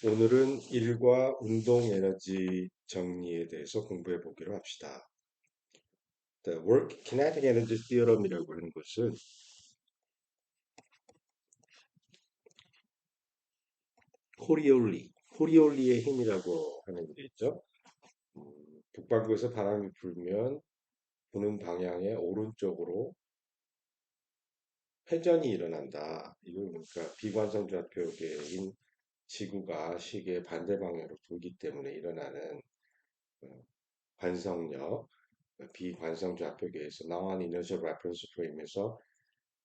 오늘은 일과 운동 에너지 정리에 대해서 공부해 보기로 합시다. The Work Kinetic Energy Theorem이라고 하는 것은 코리올리의 힘이라고 하는 게 있죠. 북반구에서 바람이 불면 부는 방향의 오른쪽으로 회전이 일어난다. 이거 그러니까 비관성 좌표계인 지구가 시계의 반대 방향으로 돌기 때문에 일어나는 어, 관성력, 비관성 좌표계에서 나온 이너셜 레퍼런스 프레임에서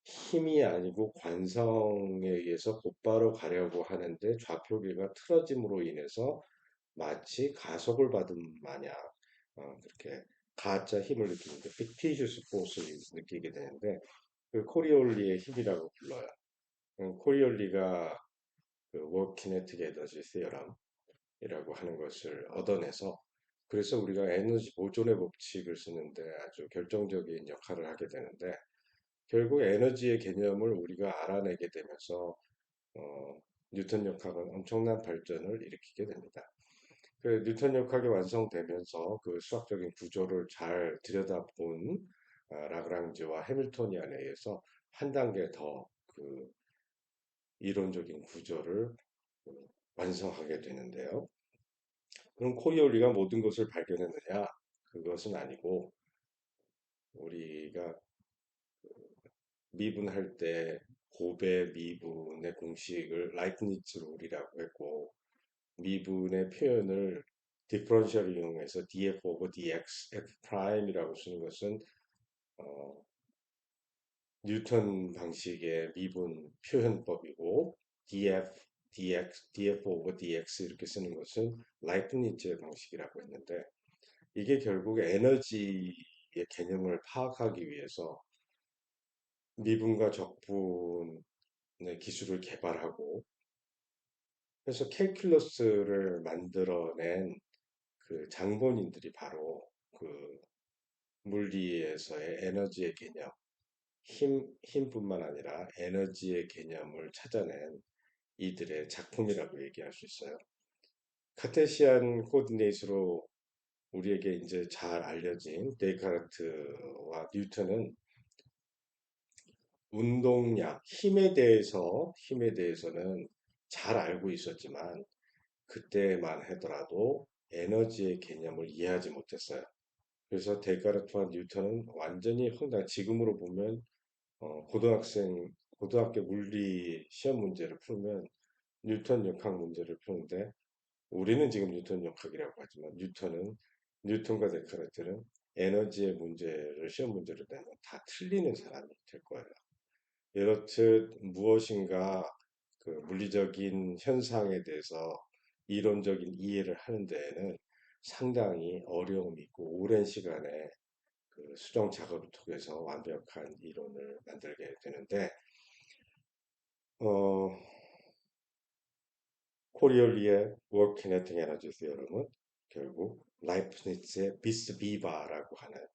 힘이 아니고 관성에 의해서 곧바로 가려고 하는데 좌표계가 틀어짐으로 인해서 마치 가속을 받은 마냥 그렇게 가짜 힘을 느끼는데 fictitious force를 느끼게 되는데 그 코리올리의 힘이라고 불러요. 코리올리가 그 work kinetic energy theorem이라고 하는 것을 얻어내서 그래서 우리가 에너지 보존의 법칙을 쓰는데 아주 결정적인 역할을 하게 되는데 결국 에너지의 개념을 우리가 알아내게 되면서 어, 뉴턴 역학은 엄청난 발전을 일으키게 됩니다. 그 뉴턴 역학이 완성되면서 그 수학적인 구조를 잘 들여다본 라그랑지와 해밀토니안에 의해서 한 단계 더 그 이론적인 구조를 완성하게 되는데요. 그럼 코리올리가 모든 것을 발견했느냐? 그것은 아니고 우리가 미분할 때 곱의 미분의 공식을 라이프니츠 룰이라고 했고 미분의 표현을 디퍼런셜을 이용해서 df over dx f 프라임이라고 쓰는 것은 어, 뉴턴 방식의 미분 표현법이고 df df over dx 이렇게 쓰는 것은 라이프니츠의 방식이라고 했는데 이게 결국 에너지의 개념을 파악하기 위해서 미분과 적분의 기술을 개발하고 그래서 캘큘러스를 만들어낸 그 장본인들이 바로 그 물리에서의 에너지의 개념, 힘뿐만 아니라 에너지의 개념을 찾아낸 이들의 작품이라고 얘기할 수 있어요. 카테시안 코디네이트로 우리에게 이제 잘 알려진 데카르트와 뉴턴은 운동량, 힘에 대해서는 잘 알고 있었지만 그때만 하더라도 에너지의 개념을 이해하지 못했어요. 그래서 데카르트와 뉴턴은 완전히 흥당, 지금으로 보면 고등학교 물리 시험 문제를 풀면 뉴턴 역학 문제를 푸는데 우리는 지금 뉴턴 역학이라고 하지만 뉴턴과 데카르트는 에너지의 문제를 시험 문제로 내면 다 틀리는 사람이 될 거예요. 이렇듯 무엇인가 그 물리적인 현상에 대해서 이론적인 이해를 하는 데에는 상당히 어려움이 있고 오랜 시간에 그 수정 작업을 통해서 완벽한 이론을 만들게 되는데 어, 코리올리의 Work Kinetic Energy Theorem은 결국 라이프니츠의 비스비바라고 하는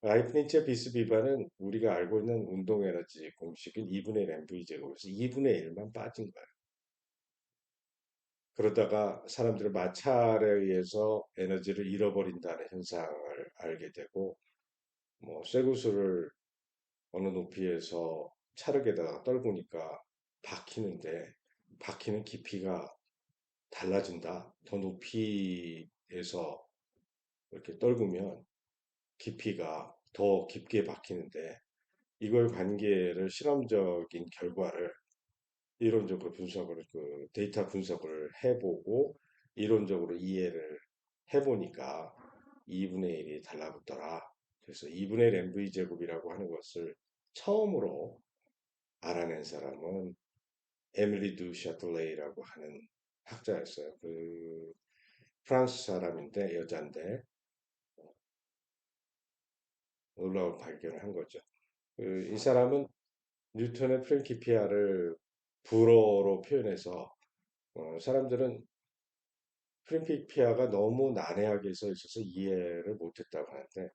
라이프니츠의 비스비바는 우리가 알고 있는 운동 에너지 공식은 2분의 1 mv 제곱에서 2분의 1만 빠진 거예요. 그러다가 사람들은 마찰에 의해서 에너지를 잃어버린다는 현상을 알게 되고 뭐 쇠구슬을 어느 높이에서 찰흙에다가 떨구니까 박히는데 박히는 깊이가 달라진다. 더 높이에서 이렇게 떨구면 깊이가 더 깊게 박히는데 이걸 관계를 실험적인 결과를 이론적으로 분석을 그 데이터 분석을 해보고 이론적으로 이해를 해보니까 2분의 1이 달라붙더라. 그래서 2분의 1 mv 제곱이라고 하는 것을 처음으로 알아낸 사람은 에밀리 두 샤틀레이라고 하는 학자였어요. 그 프랑스 사람인데 여자인데 놀라운 발견을 한 거죠. 이 사람은 뉴턴의 프린키피아를 불어로 표현해서 사람들은 프린키피아가 너무 난해하게 써 있어서 이해를 못했다고 하는데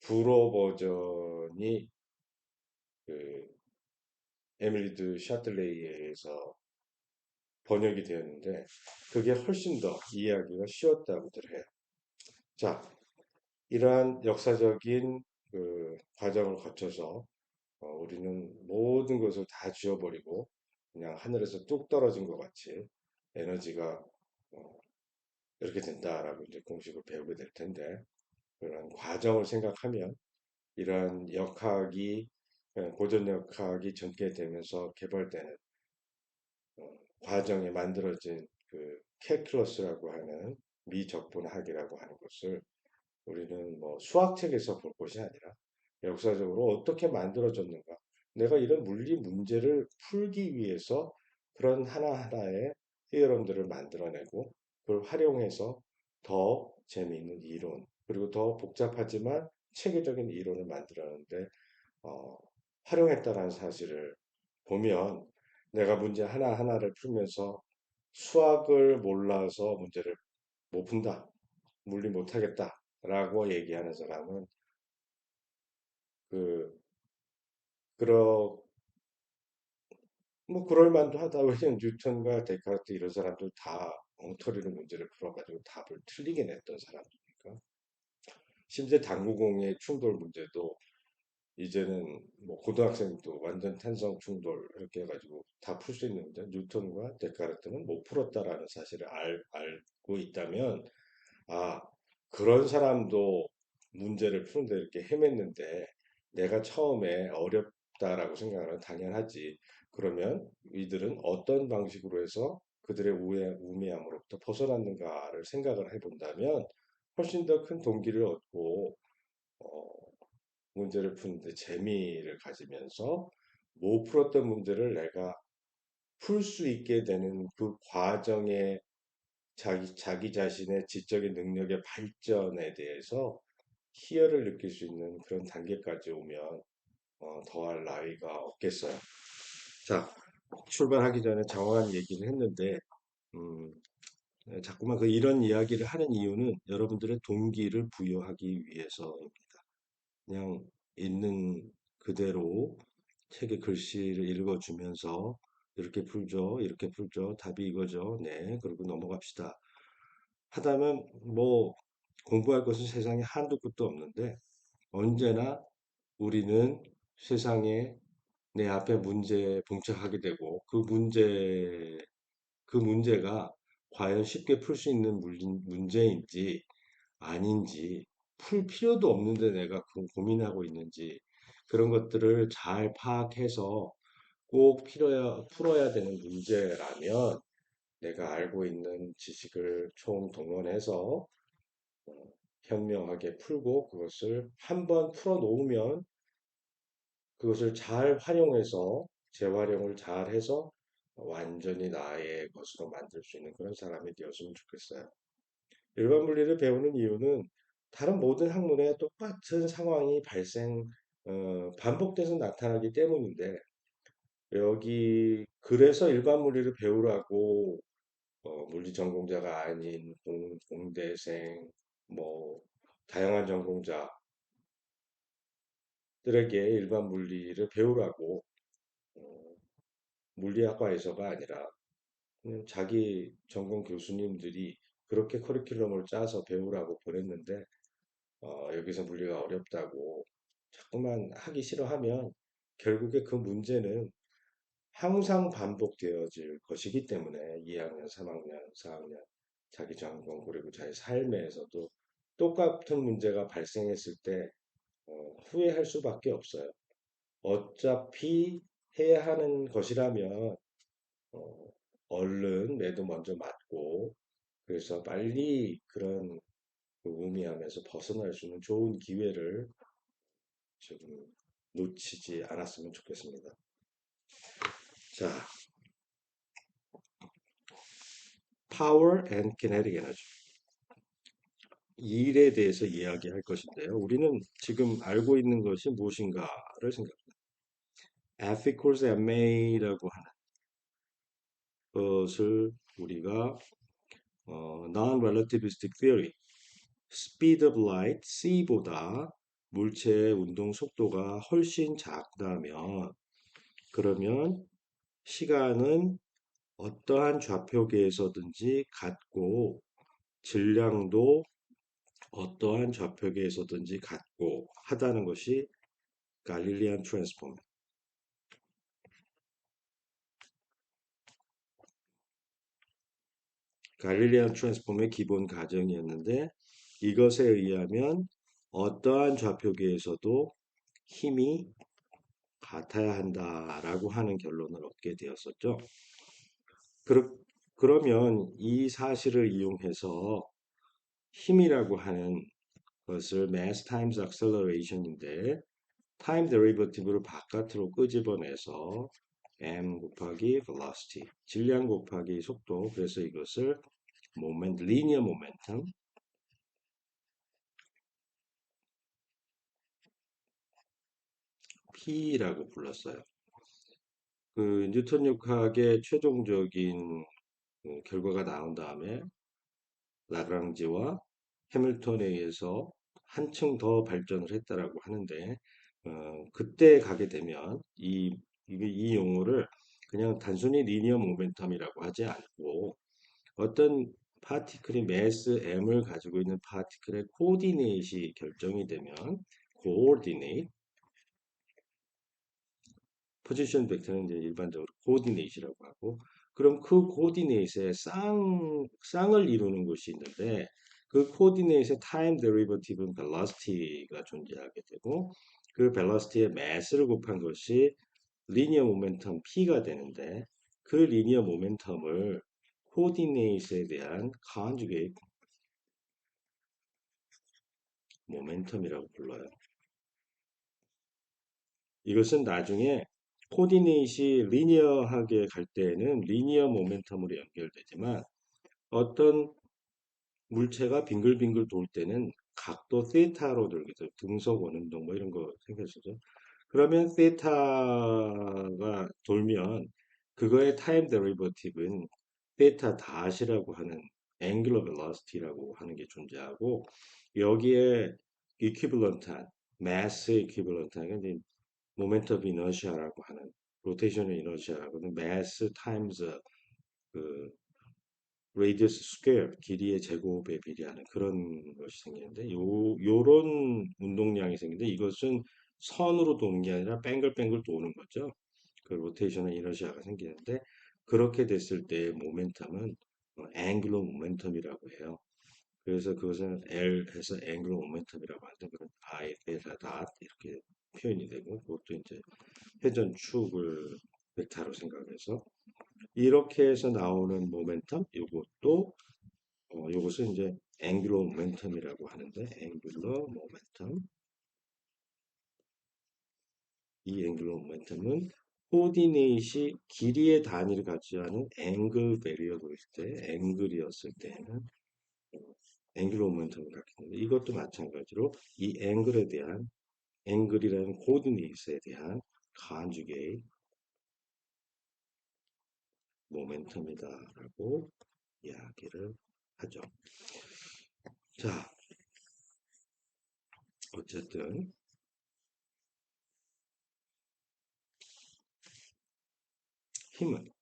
불어 버전이 그 에밀리 드 샤틀레이에 의해서 번역이 되었는데 그게 훨씬 더 이해하기가 쉬웠다고들 해요. 자, 이러한 역사적인 그 과정을 거쳐서 우리는 모든 것을 다 지워버리고 그냥 하늘에서 뚝 떨어진 것 같이 에너지가 어, 이렇게 된다라고 이제 공식을 배우게 될 텐데 그런 과정을 생각하면 이러한 역학이 고전 역학이 전개되면서 개발되는 과정에 만들어진 그 캘큘러스라고 하는 미적분학이라고 하는 것을 우리는 뭐 수학책에서 볼 것이 아니라 역사적으로 어떻게 만들어졌는가. 내가 이런 물리 문제를 풀기 위해서 그런 하나하나의 히어럼들을 만들어내고 그걸 활용해서 더 재미있는 이론, 그리고 더 복잡하지만 체계적인 이론을 만들었는데 어, 활용했다라는 사실을 보면 내가 문제 하나하나를 풀면서 수학을 몰라서 문제를 못 푼다, 물리 못하겠다라고 얘기하는 사람은 그 그러 뭐 그럴 만도 하다. 왜냐면 뉴턴과 데카르트 이런 사람들 다 엉터리로 문제를 풀어가지고 답을 틀리게 냈던 사람들이니까. 심지어 당구공의 충돌 문제도 이제는 뭐 고등학생도 완전 탄성 충돌 이렇게 해가지고 다 풀 수 있는데 뉴턴과 데카르트는 못 풀었다라는 사실을 알고 있다면 아 그런 사람도 문제를 푸는데 이렇게 헤맸는데 내가 처음에 어렵다라고 생각하면 당연하지. 그러면 이들은 어떤 방식으로 해서 그들의 우매함으로부터 벗어났는가를 생각을 해본다면 훨씬 더 큰 동기를 얻고 어, 문제를 푸는데 재미를 가지면서 못 풀었던 문제를 내가 풀 수 있게 되는 그 과정에 자기 자신의 지적인 능력의 발전에 대해서 희열을 느낄 수 있는 그런 단계까지 오면 더할 나위가 없겠어요. 자, 출발하기 전에 장황한 얘기를 했는데 음, 자꾸만 이런 이야기를 하는 이유는 여러분들의 동기를 부여하기 위해서입니다. 그냥 있는 그대로 책의 글씨를 읽어주면서 이렇게 풀죠, 이렇게 풀죠, 답이 이거죠, 네, 그리고 넘어갑시다. 하다면 뭐 공부할 것은 세상에 한도 끝도 없는데 언제나 우리는 세상에 내 앞에 문제에 봉착하게 되고 그 문제가 과연 쉽게 풀 수 있는 문제인지 아닌지 풀 필요도 없는데 내가 고민하고 있는지 그런 것들을 잘 파악해서 꼭 풀어야 되는 문제라면 내가 알고 있는 지식을 총동원해서 현명하게 풀고 그것을 한번 풀어 놓으면 그것을 잘 활용해서 재활용을 잘 해서 완전히 나의 것으로 만들 수 있는 그런 사람이 되었으면 좋겠어요. 일반 물리를 배우는 이유는 다른 모든 학문에 똑같은 상황이 반복돼서 나타나기 때문인데 여기 그래서 일반 물리를 배우라고 물리 전공자가 아닌 공대생 뭐 다양한 전공자들에게 일반 물리를 배우라고 어, 물리학과에서가 아니라 그냥 자기 전공 교수님들이 그렇게 커리큘럼을 짜서 배우라고 보냈는데 여기서 물리가 어렵다고 자꾸만 하기 싫어하면 결국에 그 문제는 항상 반복되어질 것이기 때문에 2학년, 3학년, 4학년 자기 전공 그리고 자기 삶에서도 똑같은 문제가 발생했을 때 후회할 수밖에 없어요. 어차피 해야 하는 것이라면 어, 얼른 매도 먼저 맞고 그래서 빨리 그런 그 우미함에서 벗어날 수 있는 좋은 기회를 지금 놓치지 않았으면 좋겠습니다. 자, Power and Kinetic Energy. 이 일에 대해서 이야기할 것인데요. 우리는 지금 알고 있는 것이 무엇인가를 생각합니다. F equals ma라고 하는 것을 우리가 non-relativistic theory, speed of light, c보다 물체의 운동 속도가 훨씬 작다면 그러면 시간은 어떠한 좌표계에서든지 같고 질량도 어떠한 좌표계에서든지 같고 하다는 것이 갈릴리안 트랜스폼. 갈릴리안 트랜스폼의 기본 가정이었는데 이것에 의하면 어떠한 좌표계에서도 힘이 같아야 한다라고 하는 결론을 얻게 되었었죠. 그러, 그러면 이 사실을 이용해서 힘이라고 하는 것을 mass times acceleration인데 타임 데리버티브를 바깥으로 끄집어내서 m 곱하기 velocity, 질량 곱하기 속도, 그래서 이것을 linear momentum, P라고 불렀어요. 그 뉴턴 역학의 최종적인 결과가 나온 다음에 라그랑지와 해밀턴에 의해서 한층 더 발전을 했다라고 하는데 그때 가게 되면 이 용어를 그냥 단순히 리니어 모멘텀이라고 하지 않고 어떤 파티클이 매스 m을 가지고 있는 파티클의 코디네이트이 결정이 되면 코오디네이트 포지션 벡터는 이제 일반적으로 코디네이트라고 하고 그럼 그 코디네이트의 쌍을 이루는 것이 있는데 그 코디네이트의 타임 데리버티브는 벨로시티가 존재하게 되고 그 벨로시티의 매스를 곱한 것이 리니어 모멘텀 P가 되는데 그 리니어 모멘텀을 코디네이트에 대한 conjugate 모멘텀이라고 불러요. 이것은 나중에 코디네이시 리니어하게 갈 때에는 리니어 모멘텀으로 연결되지만 어떤 물체가 빙글빙글 돌 때는 각도 세타로 돌게 돼요. 등속 원운동 뭐 이런 거 생겼었죠. 그러면 세타가 돌면 그거의 타임 데리버티브는 세타 닷이라고 하는 앵귤러 벨로시티라고 하는 게 존재하고 여기에 이퀴벌런트한 마스 이퀴벌런트한 모멘텀 이너시아라고 하는 로테이션 이너시아라고 하는 마스 타임즈 그 레디어스 스퀘어 길이의 제곱에 비례하는 그런 것이 생기는데 요런 운동량이 생기는데 이것은 선으로 도는 게 아니라 뱅글뱅글 도는 거죠. 그 로테이션의 이너시아가 생기는데 그렇게 됐을 때의 모멘텀은 앵글러 모멘텀이라고 해요. 그래서 그것은 L에서 앵글러 모멘텀이라고 하는데 그런 I, 베타, 닷 이렇게 표현이 되고 그것도 이제 회전축을 벡터로 생각해서 이렇게 해서 나오는 모멘텀 이것도 요것을 이제 앵귤러 모멘텀이라고 하는데 앵귤러 모멘텀 이 앵귤러 모멘텀은 코디네이시 길이의 단위를 갖지 않은 앵글 베리어도 있을 때 앵글이었을 때는 앵귤러 모멘텀을 갖게 되는데 이것도 마찬가지로 이 앵글에 대한 앵글이라는 코디네이스에 대한 간주계의 모멘텀이다라고 이야기를 하죠. 자, 어쨌든 힘은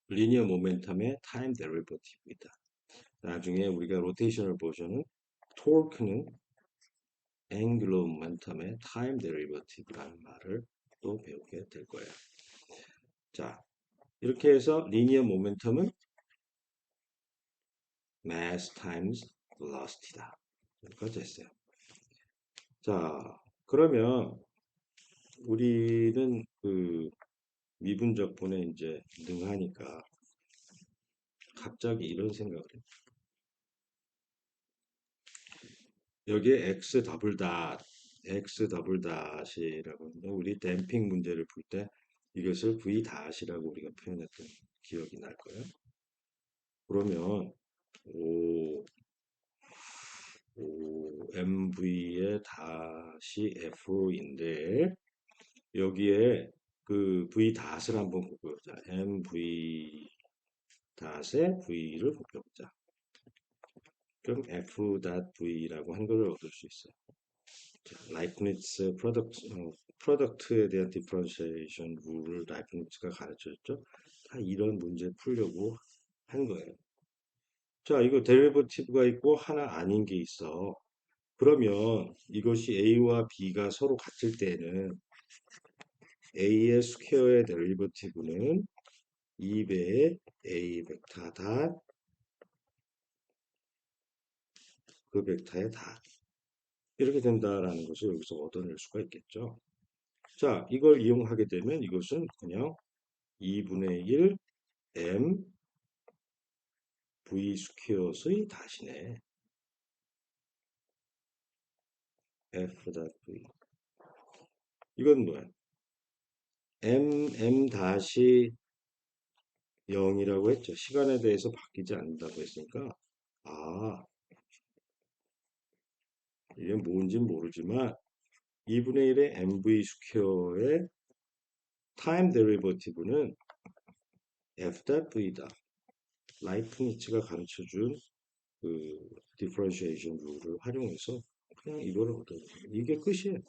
리니어 모멘텀의 타임 데리버티브이다. 나중에 우리가 로테이셔널 모션은 토크는 앵귤러 모멘텀의 타임 데리버티브라는 말을 또 배우게 될 거예요. 자, 이렇게 해서 리니어 모멘텀은 mass times velocity다. 여기까지 했어요. 자, 그러면 우리는 그 미분적분에 이제 능하니까 갑자기 이런 생각을 해요. 여기에 x 더블 닷이라고 하는데 우리 댐핑 문제를 풀 때 이것을 v 닷이라고 우리가 표현했던 기억이 날 거예요. 그러면 오, mv의 닷이 f인데 여기에 그 v 닷을 한번 곱해보자. mv 닷의 v를 곱해보자. 그럼 f 닷 v라고 한 것을 얻을 수 있어요. 라이프니츠 프로덕트에 대한 디퍼런시에이션 룰을 라이프니츠가 가르쳐줬죠. 다 이런 문제 풀려고 한 거예요. 자, 이거 데리버티브가 있고 하나 아닌 게 있어. 그러면 이것이 A와 B가 서로 같을 때는 A의 스퀘어의 데리버티브는 2배의 A 벡터 닷 그 벡터의 닷 이렇게 된다라는 것을 여기서 얻어낼 수가 있겠죠. 자, 이걸 이용하게 되면 이것은 그냥 2분의 1 m v 스퀘어의 닷이네. f 닷 v. 이건 뭐야? m 다시 0이라고 했죠. 시간에 대해서 바뀌지 않는다고 했으니까 아, 이게 뭔진 모르지만 2분의 1의 mv 스퀘어의 타임 데리버티브는 f 닷 v다. 라이프니츠가 가르쳐준 그 디퍼런시에이션 룰을 활용해서 그냥 이거를 얻어요. 이게 끝이에요.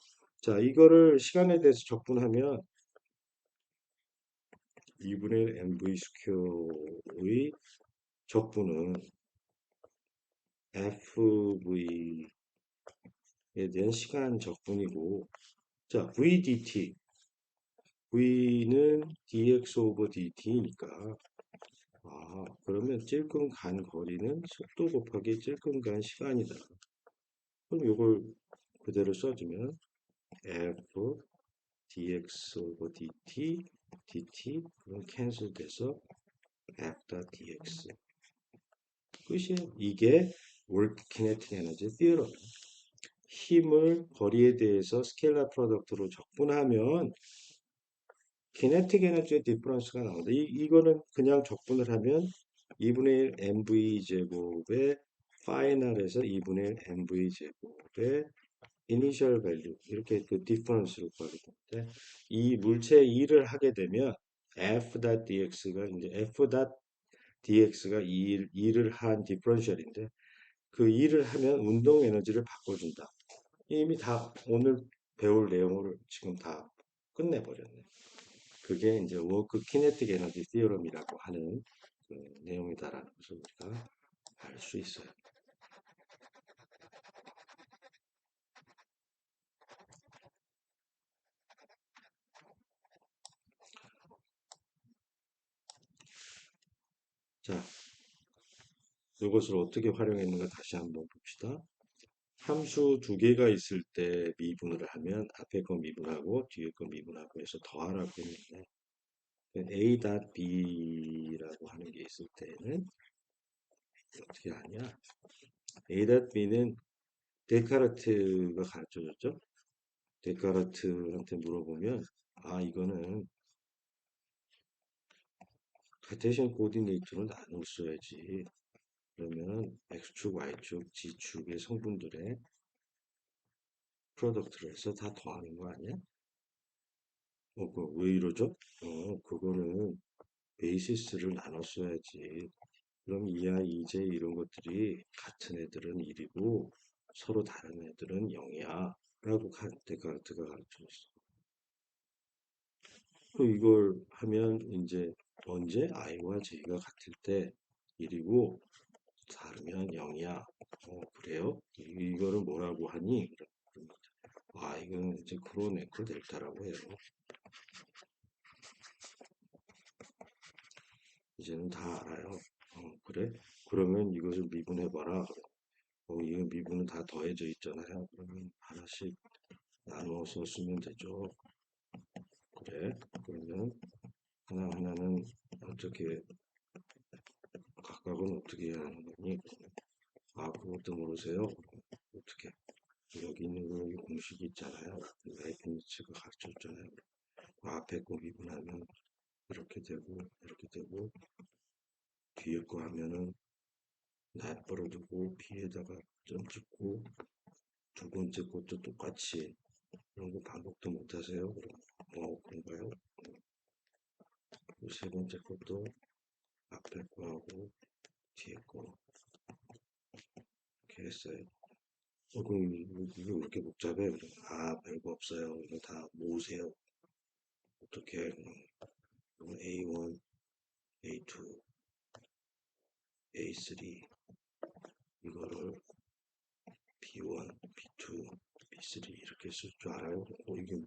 자, 이거를 시간에 대해서 적분하면 2분의 1 mv 스퀘어의 적분은 fv에 대한 시간 적분이고 자, vdt v는 dx 오버 dt니까 그러면 찔끔 간 거리는 속도 곱하기 찔끔 간 시간이다. 그럼 이걸 그대로 써주면 f dx 오버 dt 그럼 캔슬 돼서 f dx 끝이에요. 이게 work kinetic energy theorem. 힘을 거리에 대해서 스케일러 프로덕트로 적분하면 kinetic energy difference가 나온다. 이거는 그냥 적분을 하면 2분의 1 mv 제곱의 파이널에서 2분의 1 mv 제곱의 initial value 이렇게 그 difference를 구하게 되는데 이 물체 2를 하게 되면 f.dx가 이제 f.dx가 2를 한 디퍼런셜인데 그 2를 하면 운동 에너지를 바꿔준다. 이미 다 오늘 배울 내용을 지금 다 끝내버렸네. 그게 이제 워크 키네틱 에너지 티어럼이라고 하는 그 내용이다라는 것을 우리가 알 수 있어요. 자, 이것을 어떻게 활용했는가 다시 한번 봅시다. 함수 두 개가 있을 때 미분을 하면 앞에 거 미분하고 뒤에 거 미분하고 해서 더하라고 했는데 a.b라고 하는 게 있을 때는 어떻게 하냐? a.b는 데카르트가 가르쳐줬죠. 데카르트한테 물어보면 이거는 카테시안 코디네이터로 나눌 써야지. 그러면 x축, y축, g축의 성분들의 프로덕트를 해서 다 더하는 거 아니야? 왜 이러죠? 그거는 베이시스를 나눴어야지. 그럼 이하, 이제 이런 것들이 같은 애들은 1이고 서로 다른 애들은 0이야. 라고 데카르트가 가르쳐줬어. 또 이걸 하면 이제 언제 i와 j가 같을 때 1이고 다르면 0이야. 그래요? 이거를 뭐라고 하니? 이거는 이제 크로네코 델타라고 해요. 이제는 다 알아요. 그래? 그러면 이것을 미분해봐라. 이거 미분은 다 더해져 있잖아요. 그러면 하나씩 나누어서 쓰면 되죠. 그래? 그러면 하나하나는 어떻게, 각각은 어떻게 해야 하는 거니? 그것도 모르세요? 어떻게? 여기 있는 거 여기 공식이 있잖아요. 라이프니츠가 가르쳐줬잖아요. 앞에 거 미분하면 이렇게 되고 뒤에 거 하면은 낱벌어 두고 B에다가 점 찍고 두 번째 것도 똑같이 이런 거 반복도 못 하세요? 그런가요? 세 번째 것도 앞에 거하고 뒤에 거 이렇게 했어요. 그럼 이거 왜 이렇게 복잡해? 그래. 아, 별거 없어요. 이거 다 모으세요. 어떻게, A1, A2, A3, 이거를 B1, B2, B3 이렇게 쓸 줄 알아요? 이게,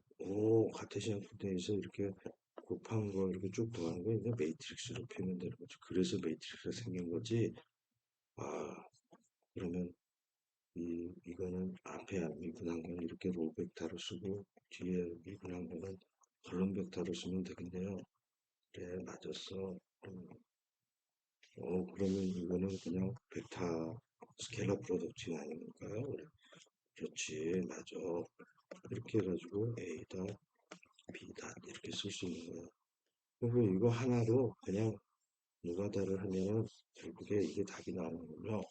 카테시안 코드에서 이렇게 곱한 거 이렇게 쭉 더하는 거 그냥 매트릭스로 표현되는 거죠. 그래서 매트릭스가 생긴 거지. 아, 그러면 이거는 앞에 미분한 건 이렇게 로 벡터로 쓰고 뒤에 미분한 거는 컬럼 벡터로 쓰면 되겠네요. 그래, 맞았어. 그러면 이거는 그냥 벡터 스케일러 프로덕트 아닙니까요? 그래. 그렇지, 맞아. 이렇게 해가지고 A다, B다 이렇게 쓸 수 있는 거야. 그리고 이거 하나로 그냥 노가다를 하면 결국에 이게 답이 나오는군요.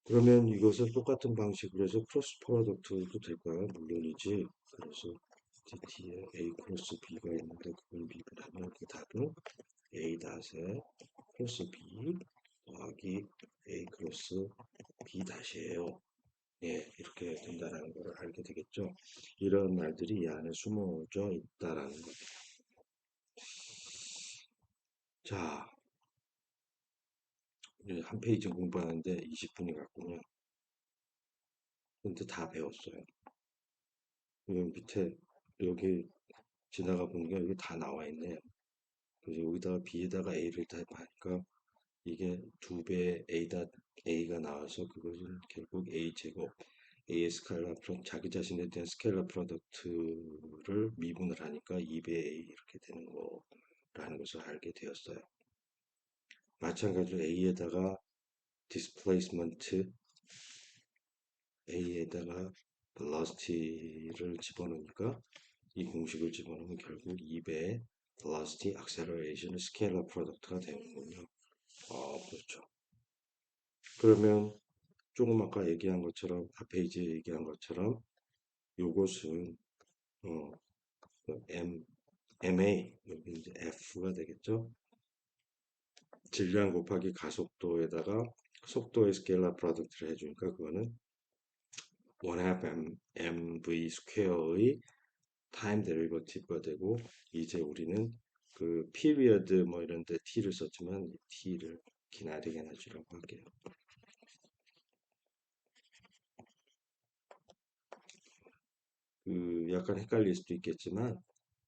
그러면 이것을 똑같은 방식으로 해서 크로스 프로덕트도 될까요? 물론이지. 그래서 DT에 A 크로스 B가 있는데 그걸 미분하면 그 답은 A 닷에 크로스 B 더하기 A 크로스 B 닷이에요. 예, 이렇게 된다는 걸 알게 되겠죠. 이런 말들이 이 안에 숨어져 있다라는 거죠. 자, 이제 한 페이지 공부하는데 20분이 갔군요. 근데 다 배웠어요. 여기 밑에 여기 지나가 보니까 여기 다 나와 있네요. 그래서 여기다가 B에다가 A를 대입하니까 이게 두 배 A가 나와서 그것을 결국 A 제곱 A의 스칼라 프로 자기 자신에 대한 스케일러 프로덕트를 미분을 하니까 2배 A 이렇게 되는 거라는 것을 알게 되었어요. 마찬가지로 A에다가 displacement A에다가 velocity를 집어넣으니까 이 공식을 집어넣으면 결국 2배 velocity acceleration 스케일러 프로덕트가 되는군요. 그렇죠. 그러면 조금 아까 얘기한 것처럼 앞 페이지에 얘기한 것처럼 요것은 어, MA 여기 이제 F가 되겠죠. 질량 곱하기 가속도에다가 속도의 스케일러 프로덕트를 해주니까 그거는 1/2 mv 스퀘어의 타임 데리버티브가 되고 이제 우리는 그 period 뭐 이런 데 t를 썼지만 이 t를 kinetic 에너지라고 할게요. 그 약간 헷갈릴 수도 있겠지만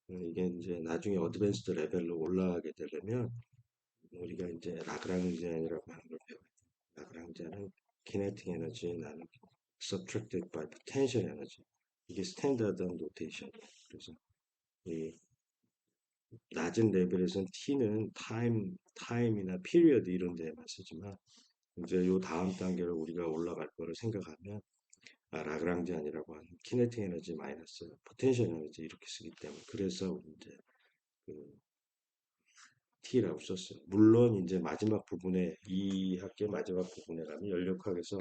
이게 이제 나중에 어드밴스드 레벨로 올라가게 되려면 우리가 이제 라그랑지안이라고 하는 걸 배워요. 라그랑지안은 kinetic 에너지 나는 subtracted by potential 에너지. 이게 스탠다드한 노테이션이에요. 그래서 이 낮은 레벨에서는 t는 타임이나 period 이런 데에만 쓰지만 이제 요 다음 단계로 우리가 올라갈 거를 생각하면 라그랑지안이라고 하는 키네틱 에너지 마이너스 포텐셜 에너지 이렇게 쓰기 때문에 그래서 우리 이제 그 T라고 썼어요. 물론 이제 마지막 부분에 이 학기의 마지막 부분에 가면 연력학에서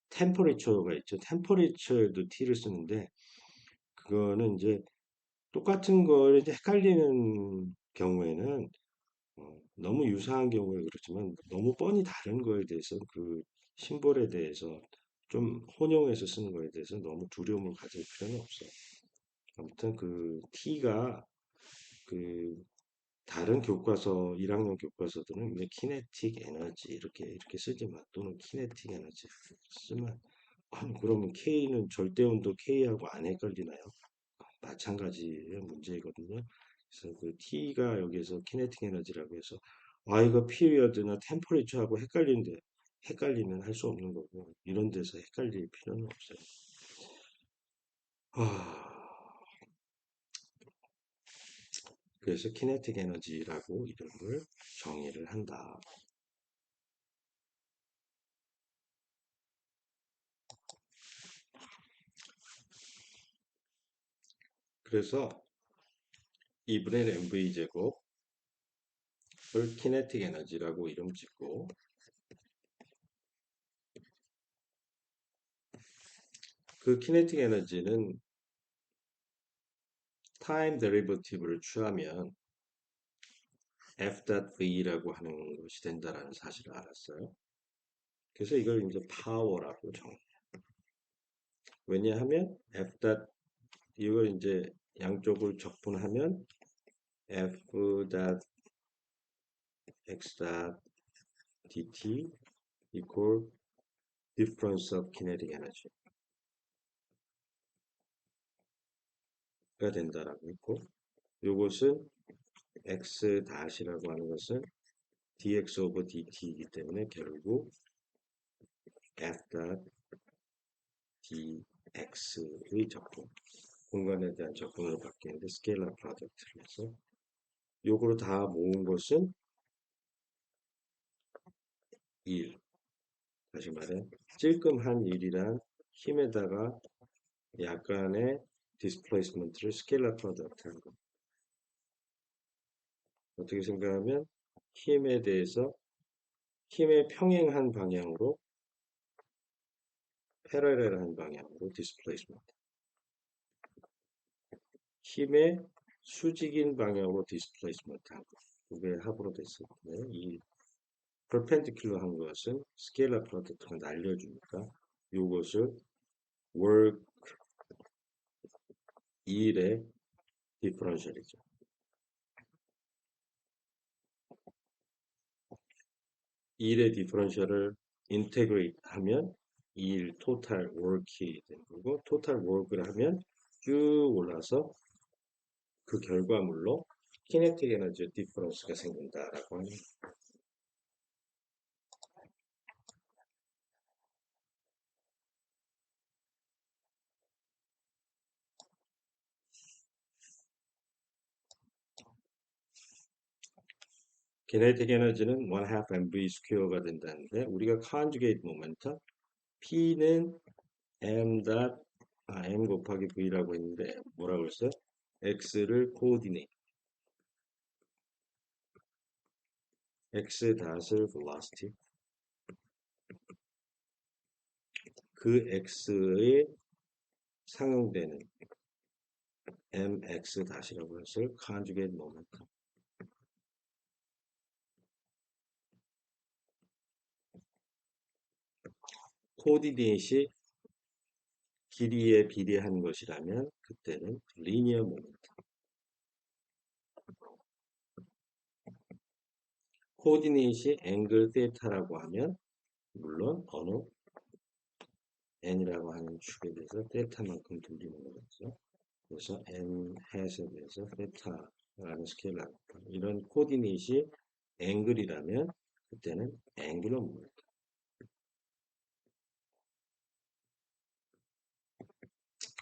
템퍼레처가 있죠. 템퍼레처에도 T를 쓰는데 그거는 이제 똑같은 걸 이제 헷갈리는 경우에는 너무 유사한 경우에 그렇지만 너무 뻔히 다른 거에 대해서 그 심볼에 대해서 좀 혼용해서 쓰는 거에 대해서 너무 두려움을 가질 필요는 없어요. 아무튼 그 T가 그 다른 교과서 1학년 교과서들은 왜 키네틱 에너지 이렇게 쓰지만 또는 키네틱 에너지 쓰면 아니 그러면 K는 절대 온도 K하고 안 헷갈리나요? 마찬가지의 문제이거든요. 그래서 그 T가 여기에서 키네틱 에너지라고 해서 이거 피리어드나 템퍼레처하고 헷갈리는데 헷갈리면 할 수 없는 거고 이런 데서 헷갈릴 필요는 없어요. 아, 그래서 키네틱 에너지라고 이름을 정의를 한다. 그래서 2분의 mv 제곱을 키네틱 에너지라고 이름 짓고 그 키네틱 에너지는 타임 데리버티브를 취하면 F.V라고 하는 것이 된다라는 사실을 알았어요. 그래서 이걸 이제 파워라고 정해요. 왜냐하면 f 닷 이걸 이제 양쪽을 적분하면 f 닷 x 닷 dt equal difference of kinetic energy가 된다라고 했고, 이것은 x 다시라고 하는 것은 dx over dt이기 때문에 결국 f 닷 dx의 적분, 공간에 대한 적분으로 바뀌는데 스케일러 프로덕트를 해서 요거로 다 모은 것은 1. 다시 말해 찔끔한 1이란 힘에다가 약간의 디스플레이스먼트를 스케일러 프로덕트 한 거. 어떻게 생각하면 힘에 대해서 힘의 평행한 방향으로 패러렐한 방향으로 디스플레이스먼트, 힘의 수직인 방향으로 디스플레이스먼트 한 거. 그게 합으로 됐을 때 이 perpendicular 한 것은 스케일러 프로덕트가 날려주니까 이것을 work 1의 디퍼런셜이죠. 1의 디퍼런셜을 인테그레이트 하면 2일 토탈 워크이 되는 거고, 토탈 워크를 하면 쭉 올라서 그 결과물로 키네틱 에너지 디퍼런스가 생긴다라고 하는. 키네틱 에너지는 1 half mv 스퀘어가 된다는데, 우리가 컨주게이트 모멘텀 P는 m 곱하기 v라고 했는데 뭐라고 했어요? x를 코오디네이트, x 닷을 velocity, 그 x에 상응되는 mx 닷이라고 해서 conjugate momentum. 코디네이트이 길이에 비례한 것이라면 그때는 리니어 모멘텀. 코디네이트이 앵글 세타라고 하면 물론 어느 n이라고 하는 축에 대해서 세타만큼 돌리는 거겠죠. 그래서 n 햇에 대해서 세타라는 스케일을 이런 코디네이트이 앵글이라면 그때는 앵글러 모멘텀.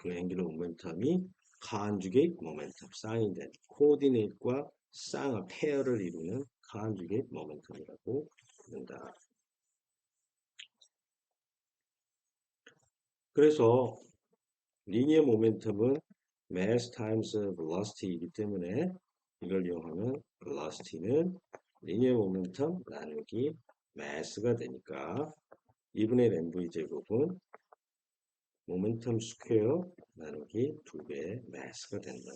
그 앵귤러 모멘텀이 conjugate 모멘텀, 쌍이 된 코디네이트과 쌍의 페어를 이루는 conjugate 모멘텀이라고 부른다. 그래서 리니어 모멘텀은 mass times velocity이기 때문에 이걸 이용하면 velocity는 리니어 모멘텀 나누기 mass가 되니까 2분의 mv 제곱은 모멘텀 스퀘어 나누기 2배의 mass가 된다.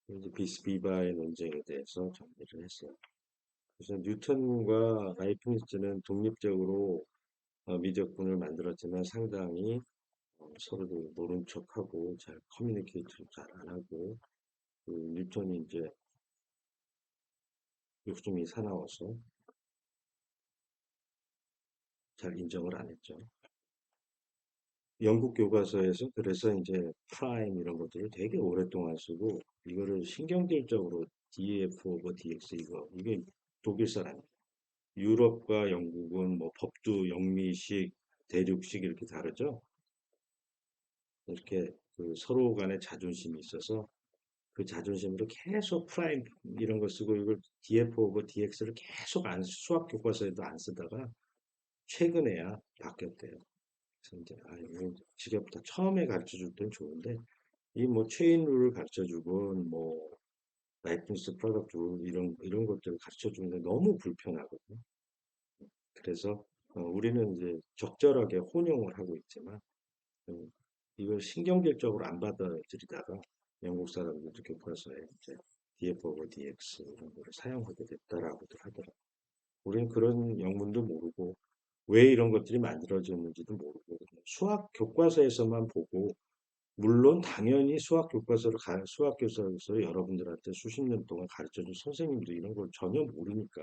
이제 비스비바의 논쟁에 대해서 정리를 했어요. 그래서 뉴턴과 라이프니츠는 독립적으로 미적분을 만들었지만 상당히 서로도 모른 척하고 잘 커뮤니케이트 잘 안 하고, 그 뉴턴이 이제 욕심이 사나워서 잘 인정을 안 했죠. 영국 교과서에서 그래서 이제 프라임 이런 것들을 되게 오랫동안 쓰고, 이거를 신경질적으로 DF 오버 DX 이게 독일 사람, 유럽과 영국은 뭐 법도 영미식, 대륙식 이렇게 다르죠. 이렇게 그 서로 간에 자존심이 있어서 그 자존심으로 계속 프라임 이런 거 쓰고, 이걸 DF 오버 DX를 계속 안 수학 교과서에도 안 쓰다가 최근에야 바뀌었대요. 그래서 이제 이거 지겹다. 처음에 가르쳐 줄 땐 좋은데 이 뭐 체인 룰을 가르쳐 주고 뭐 라이프니스 프로덕트 룰 이런 것들을 가르쳐 주는데 너무 불편하거든요. 그래서 우리는 이제 적절하게 혼용을 하고 있지만, 음, 이걸 신경질적으로 안 받아들이다가 영국 사람들도 교과서에 이제 DF over DX 이런 거를 사용하게 됐다라고들 하더라고요. 우리는 그런 영문도 모르고 왜 이런 것들이 만들어졌는지도 모르고 수학 교과서에서만 보고 물론 당연히 수학 교과서에서 여러분들한테 수십 년 동안 가르쳐준 선생님도 이런 걸 전혀 모르니까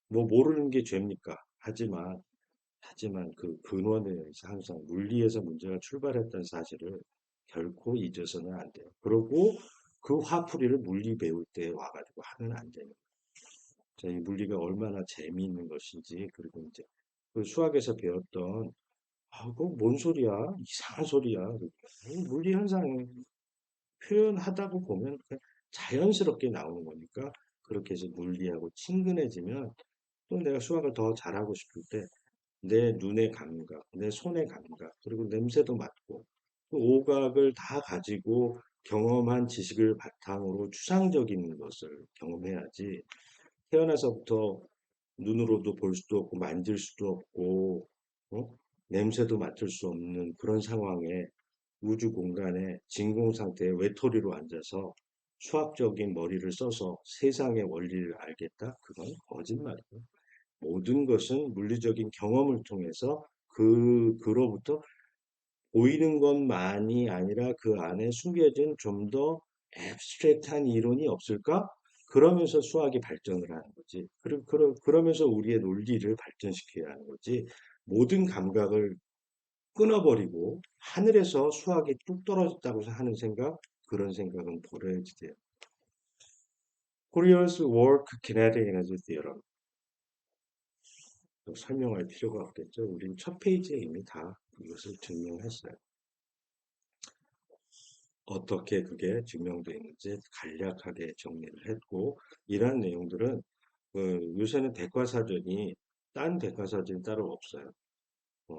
뭐 모르는 게 죄입니까? 하지만 그 근원에서 항상 물리에서 문제가 출발했다는 사실을 결코 잊어서는 안 돼요. 그리고 그 화풀이를 물리 배울 때 와가지고 하면 안 돼요. 저희 물리가 얼마나 재미있는 것인지 그리고 이제 그 수학에서 배웠던 그거 뭔 소리야? 이상한 소리야. 물리 현상 표현하다고 보면 그냥 자연스럽게 나오는 거니까 그렇게 해서 물리하고 친근해지면 또 내가 수학을 더 잘하고 싶을 때 내 눈의 감각, 내 손의 감각, 그리고 냄새도 맡고 그 오각을 다 가지고 경험한 지식을 바탕으로 추상적인 것을 경험해야지 태어나서부터 눈으로도 볼 수도 없고 만질 수도 없고 어? 냄새도 맡을 수 없는 그런 상황에 우주 공간에 진공 상태의 외톨이로 앉아서 수학적인 머리를 써서 세상의 원리를 알겠다? 그건 거짓말이고 모든 것은 물리적인 경험을 통해서 그로부터 보이는 것만이 아니라 그 안에 숨겨진 좀 더 앱스트랙트한 이론이 없을까? 그러면서 수학이 발전을 하는 거지. 그러면서 우리의 논리를 발전시켜야 하는 거지. 모든 감각을 끊어버리고 하늘에서 수학이 뚝 떨어졌다고 하는 생각, 그런 생각은 버려야지 돼요. Courier's work kinetic energy theorem. 설명할 필요가 없겠죠. 우린 첫 페이지에 이미 다 이것을 증명했어요. 어떻게 그게 증명되는지 간략하게 정리를 했고, 이러한 내용들은 요새는 백과사전이 딴 백과사전이 따로 없어요.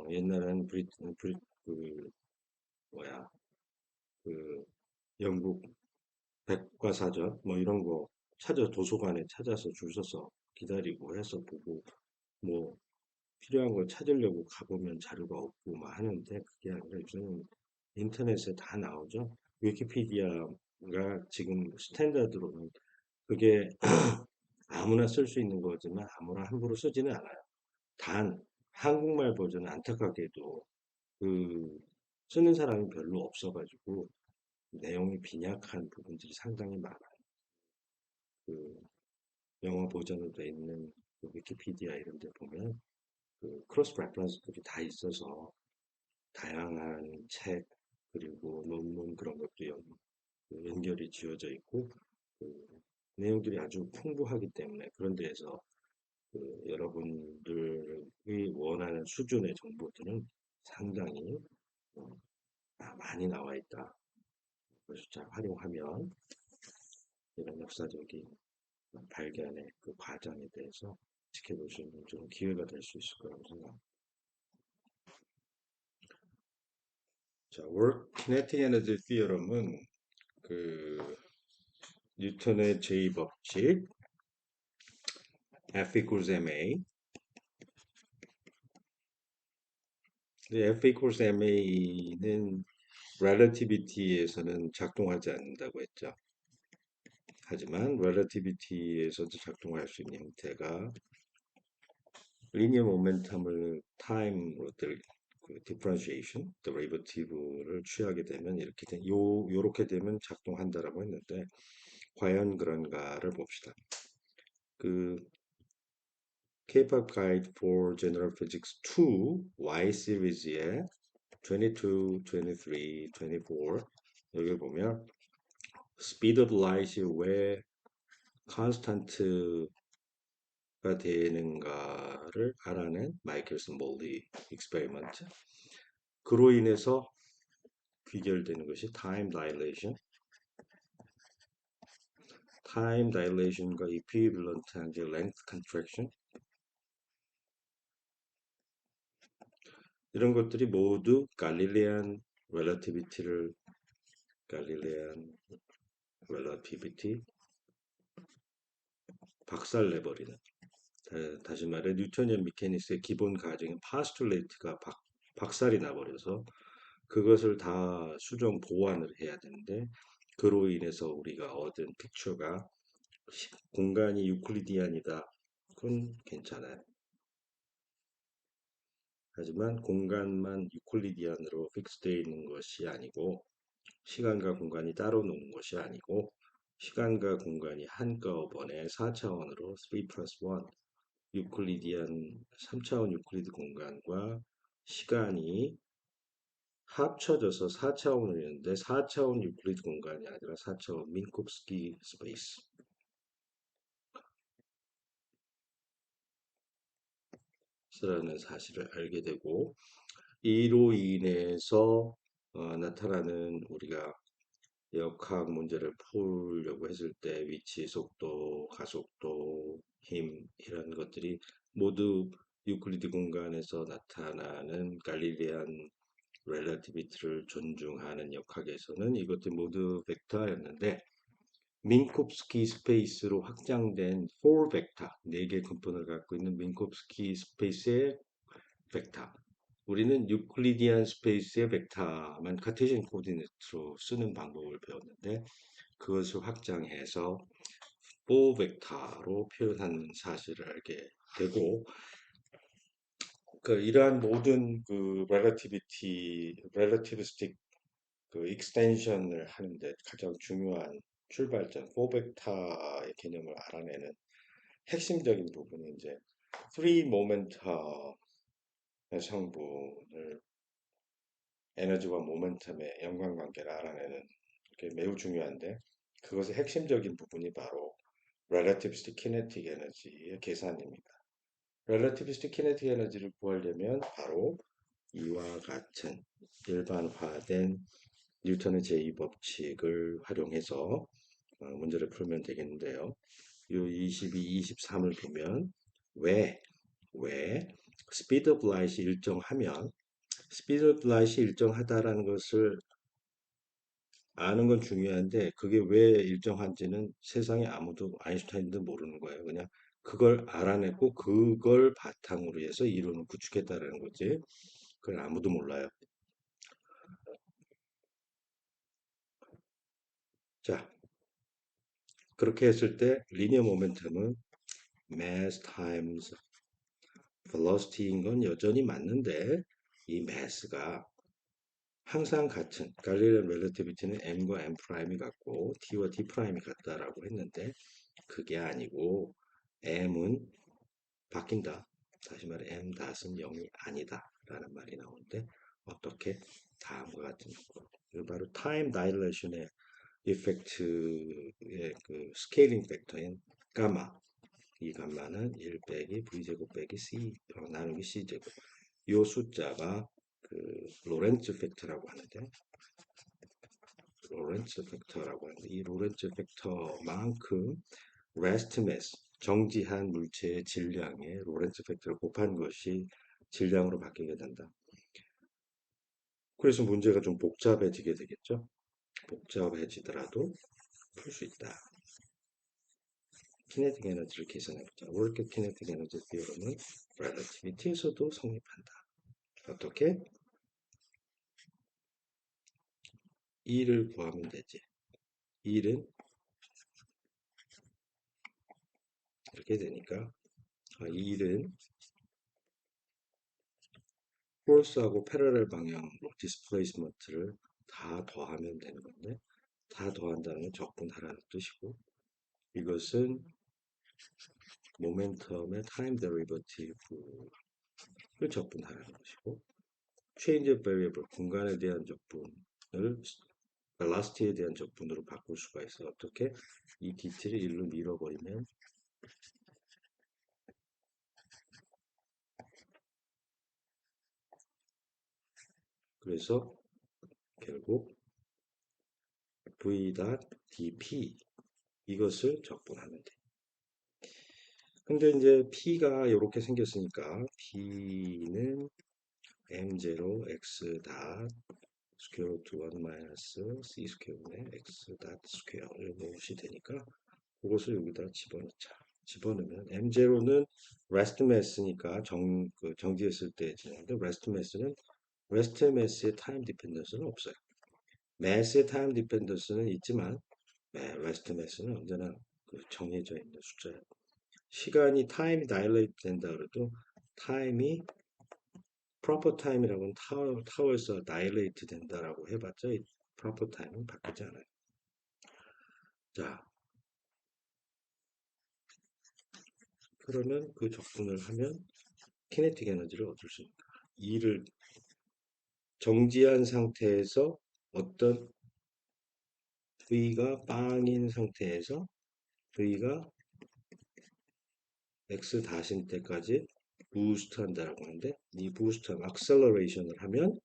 옛날에는 그 뭐야 그 영국 백과사전 뭐 이런 거 도서관에 찾아서 줄 서서 기다리고 해서 보고 뭐 필요한 걸 찾으려고 가보면 자료가 없고 막 하는데 그게 아니라 요즘은 인터넷에 다 나오죠. 위키피디아가 지금 스탠다드로는 그게 아무나 쓸 수 있는 거지만 아무나 함부로 쓰지는 않아요. 단 한국말 버전은 안타깝게도 그 쓰는 사람이 별로 없어가지고 내용이 빈약한 부분들이 상당히 많아요. 그 영어 버전으로 돼 있는 그 위키피디아 이런 데 보면 그 크로스 레퍼런스들이 다 있어서 다양한 책 그리고 논문 그런 것도 그 연결이 지어져 있고 그 내용들이 아주 풍부하기 때문에 그런 데에서 그 여러분들이 원하는 수준의 정보들은 상당히 어, 많이 나와 있다. 그래서 잘 활용하면 이런 역사적인 발견의 그 과정에 대해서 지켜볼 수 있는 좀 기회가 될 수 있을 거라고 생각합니다. 자, work kinetic energy theorem은 그 뉴턴의 제2법칙 F equals ma F equals ma는 relativity에서는 작동하지 않는다고 했죠. 하지만 relativity에서도 작동할 수 있는 형태가 linear momentum을 time로 그 differentiation, derivative를 취하게 되면 요렇게 되면 작동한다라고 했는데 과연 그런가를 봅시다. 그 K-pop Guide for General Physics 2 Y 시리즈의 22, 23, 24 여기 보면 speed of light이 왜 constant가 되는가를 알아낸 마이클슨 몰리 익스페리먼트 그로 인해서 귀결되는 것이 time dilation과 equivalent한 게 length contraction 이런 것들이 모두 갈릴레안 relativity 박살내버리는 다시 말해 뉴턴이언 미케닉스의 기본 가정인 파스툴레이트가 박살이 나버려서 그것을 다 수정 보완을 해야 되는데 그로 인해서 우리가 얻은 픽처가 공간이 유클리디안이다. 그건 괜찮아요. 하지만 공간만 유클리디안으로 픽스되어 있는 것이 아니고 시간과 공간이 따로 노는 것이 아니고 시간과 공간이 한꺼번에 4차원으로 3 플러스 1 유클리디안 3차원 유클리드 공간과 시간이 합쳐져서 4차원을 이루는데 4차원 유클리드 공간이 아니라 4차원 민콥스키 스페이스라는 사실을 알게 되고 이로 인해서 나타나는 우리가 역학 문제를 풀려고 했을 때 위치, 속도, 가속도, 힘 이런 것들이 모두 유클리드 공간에서 나타나는 갈릴리안 렐러티비티를 존중하는 역학에서는 이것들 모두 벡터였는데 민콥스키 스페이스로 확장된 4 벡터, 4개 근본을 갖고 있는 민콥스키 스페이스의 벡터. 우리는 유클리디안 스페이스의 벡터만 카테시안 코디네이트로 쓰는 방법을 배웠는데 그것을 확장해서 4 벡터로 표현하는 사실을 알게 되고 이러한 모든 relativistic 익스텐션을 하는데 가장 중요한 출발점, 4벡터의 개념을 알아내는 핵심적인 부분이 이제 3 모멘텀의 성분을 에너지와 모멘텀의 연관관계를 알아내는 게 매우 중요한데 그것의 핵심적인 부분이 바로 relativistic kinetic 에너지의 계산입니다. relativistic kinetic 에너지를 구하려면 바로 이와 같은 일반화된 뉴턴의 제2법칙을 활용해서 문제를 풀면 되겠는데요. 요 22, 23을 보면 왜 speed of light이 일정하면 speed of light이 일정하다라는 것을 아는 건 중요한데 그게 왜 일정한지는 세상에 아무도 아인슈타인도 모르는 거예요. 그냥 그걸 알아냈고 그걸 바탕으로 해서 이론을 구축했다라는 거지. 그걸 아무도 몰라요. 자, 그렇게 했을 때 리니어 모멘텀은 mass times velocity인 건 여전히 맞는데 이 mass가 항상 같은 갈릴레오 렐러티비티는 m과 m 프라임이 같고 t와 t 프라임이 같다라고 했는데 그게 아니고 m은 바뀐다. 다시 말해 m 닷은 0이 아니다 라는 말이 나오는데 어떻게 다음과 같은 조건 이거 바로 타임 다일레이션의 이펙트의 그 스케일링 팩터인 가마 이 감마는 1 빼기 v제곱 빼기 c 나누기 c제곱 이 숫자가 로렌츠 팩터라고 하는데 이 로렌츠 팩터만큼 레스트 매스 정지한 물체의 질량에 로렌츠 팩터를 곱한 것이 질량으로 바뀌게 된다. 그래서 문제가 좀 복잡해지게 되겠죠. 복잡해지더라도 풀 수 있다. 키네틱 에너지를 계산해보자. 월크 키네틱 에너지 비율은 relativity에서도 성립한다. 어떻게? E를 구하면 되지. E는 이렇게 되니까 E는 포스하고 패러렐 방향으로 디스플레이스먼트를 다 더하면 되는 건데 다 더한다는 건 적분하라는 뜻이고 이것은 모멘텀의 타임 데리버티브를 적분하라는 것이고 체인지 오브 베리어블 공간에 대한 적분을 velocity에 대한 적분으로 바꿀 수가 있어. 어떻게? 이 dt를 1로 밀어버리면 그래서 결국 v.dp 이것을 적분하면 돼. 근데 이제 p가 이렇게 생겼으니까 p는 m0 x 닷 스퀘어 루트 1 마이너스 c 스퀘어분의 x 닷 스퀘어 이것이 되니까 그것을 여기다 집어넣자. 집어넣으면 m0는 rest mass니까 정지했을 때 지나는데 rest mass의 타임 디펜던스는 없어요. mass의 타임 디펜던스는 있지만 rest mass는 언제나 정해져 있는 숫자예요. 시간이 타임이 다일레이트 된다 그래도 타임이 proper time이라고는 타워에서 dilate 된다라고 해봤자 이 proper time은 바뀌지 않아요. 자, 그러면 그 적분을 하면 kinetic 에너지를 얻을 수 있다. 이를 정지한 상태에서 어떤 V가 빵인 상태에서 V가 X 다신 때까지 부스트 한다라고 하는데 이 부스트, 액셀러레이션을 하면